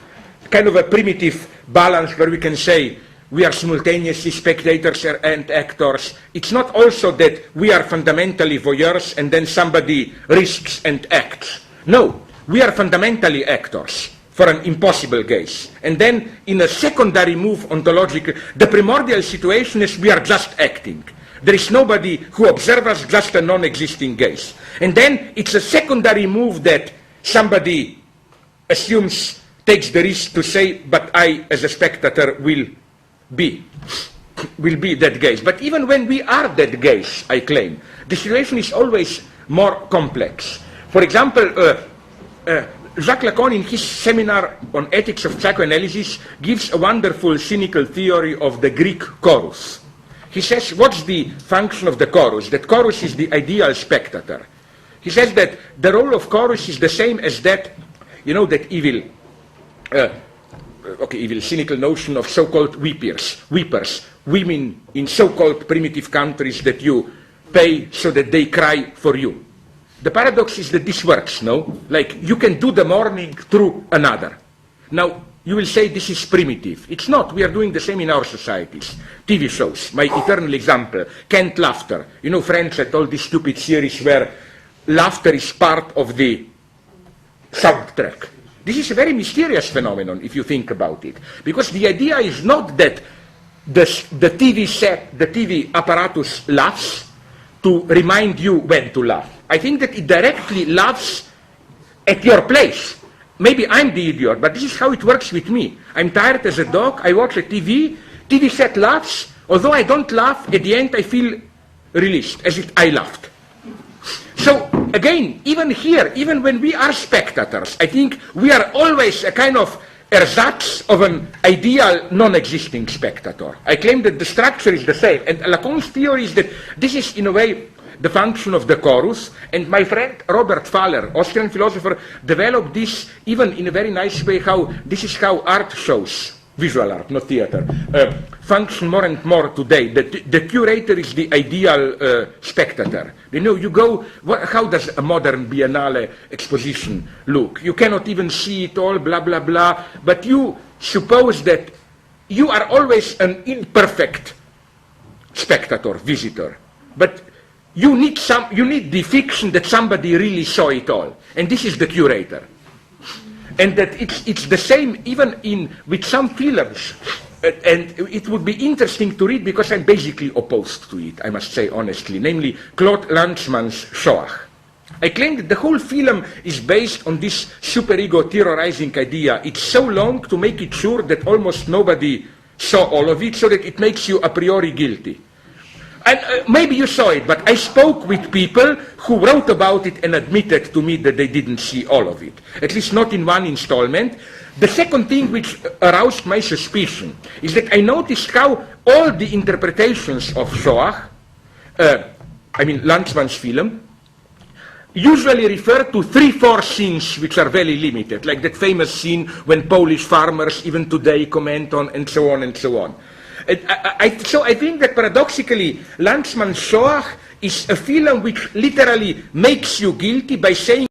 kind of a primitive balance where we can say we are simultaneously spectators and actors. It's not also that we are fundamentally voyeurs and then somebody risks and acts. No, we are fundamentally actors for an impossible gaze. And then in a secondary move ontological, the primordial situation is we are just acting. There is nobody who observes us, just a non-existing gaze. And then it's a secondary move that somebody assumes, takes the risk to say, but I, as a spectator, will be that gaze. But even when we are that gaze, I claim, the situation is always more complex. For example, Jacques Lacan, in his seminar on ethics of psychoanalysis, gives a wonderful cynical theory of the Greek chorus. He says, what's the function of the chorus? That chorus is the ideal spectator. He says that the role of chorus is the same as that, you know, that evil cynical notion of so-called weepers, women in so-called primitive countries that you pay so that they cry for you. The paradox is that this works, no? Like, you can do the mourning through another. Now, you will say this is primitive. It's not. We are doing the same in our societies. TV shows, my eternal example, canned laughter. You know, French had all these stupid series where laughter is part of the soundtrack. This is a very mysterious phenomenon if you think about it. Because the idea is not that the TV set, the TV apparatus laughs to remind you when to laugh. I think that it directly laughs at your place. Maybe I'm the idiot, but this is how it works with me. I'm tired as a dog, I watch a TV set laughs, although I don't laugh, at the end I feel released, as if I laughed. So, again, even here, even when we are spectators, I think we are always a kind of ersatz of an ideal non-existing spectator. I claim that the structure is the same, and Lacan's theory is that this is in a way the function of the chorus, and my friend Robert Faller, Austrian philosopher, developed this even in a very nice way, how this is how art shows, visual art, not theater, function more and more today. The curator is the ideal spectator. You know, you go, how does a modern Biennale exposition look? You cannot even see it all, blah, blah, blah, but you suppose that you are always an imperfect spectator, visitor. But you need the fiction that somebody really saw it all, and this is the curator. And that it's the same even with some films, and it would be interesting to read because I'm basically opposed to it, I must say honestly, namely Claude Lanzmann's Shoah. I claim that the whole film is based on this superego terrorizing idea. It's so long to make it sure that almost nobody saw all of it, so that it makes you a priori guilty. And maybe you saw it, but I spoke with people who wrote about it and admitted to me that they didn't see all of it, at least not in one installment. The second thing which aroused my suspicion is that I noticed how all the interpretations of Shoah, Lanzmann's film, usually refer to 3-4 scenes which are very limited, like that famous scene when Polish farmers even today comment on, and so on and so on. So I think that paradoxically, Lanzmann's Shoah is a film which literally makes you guilty by saying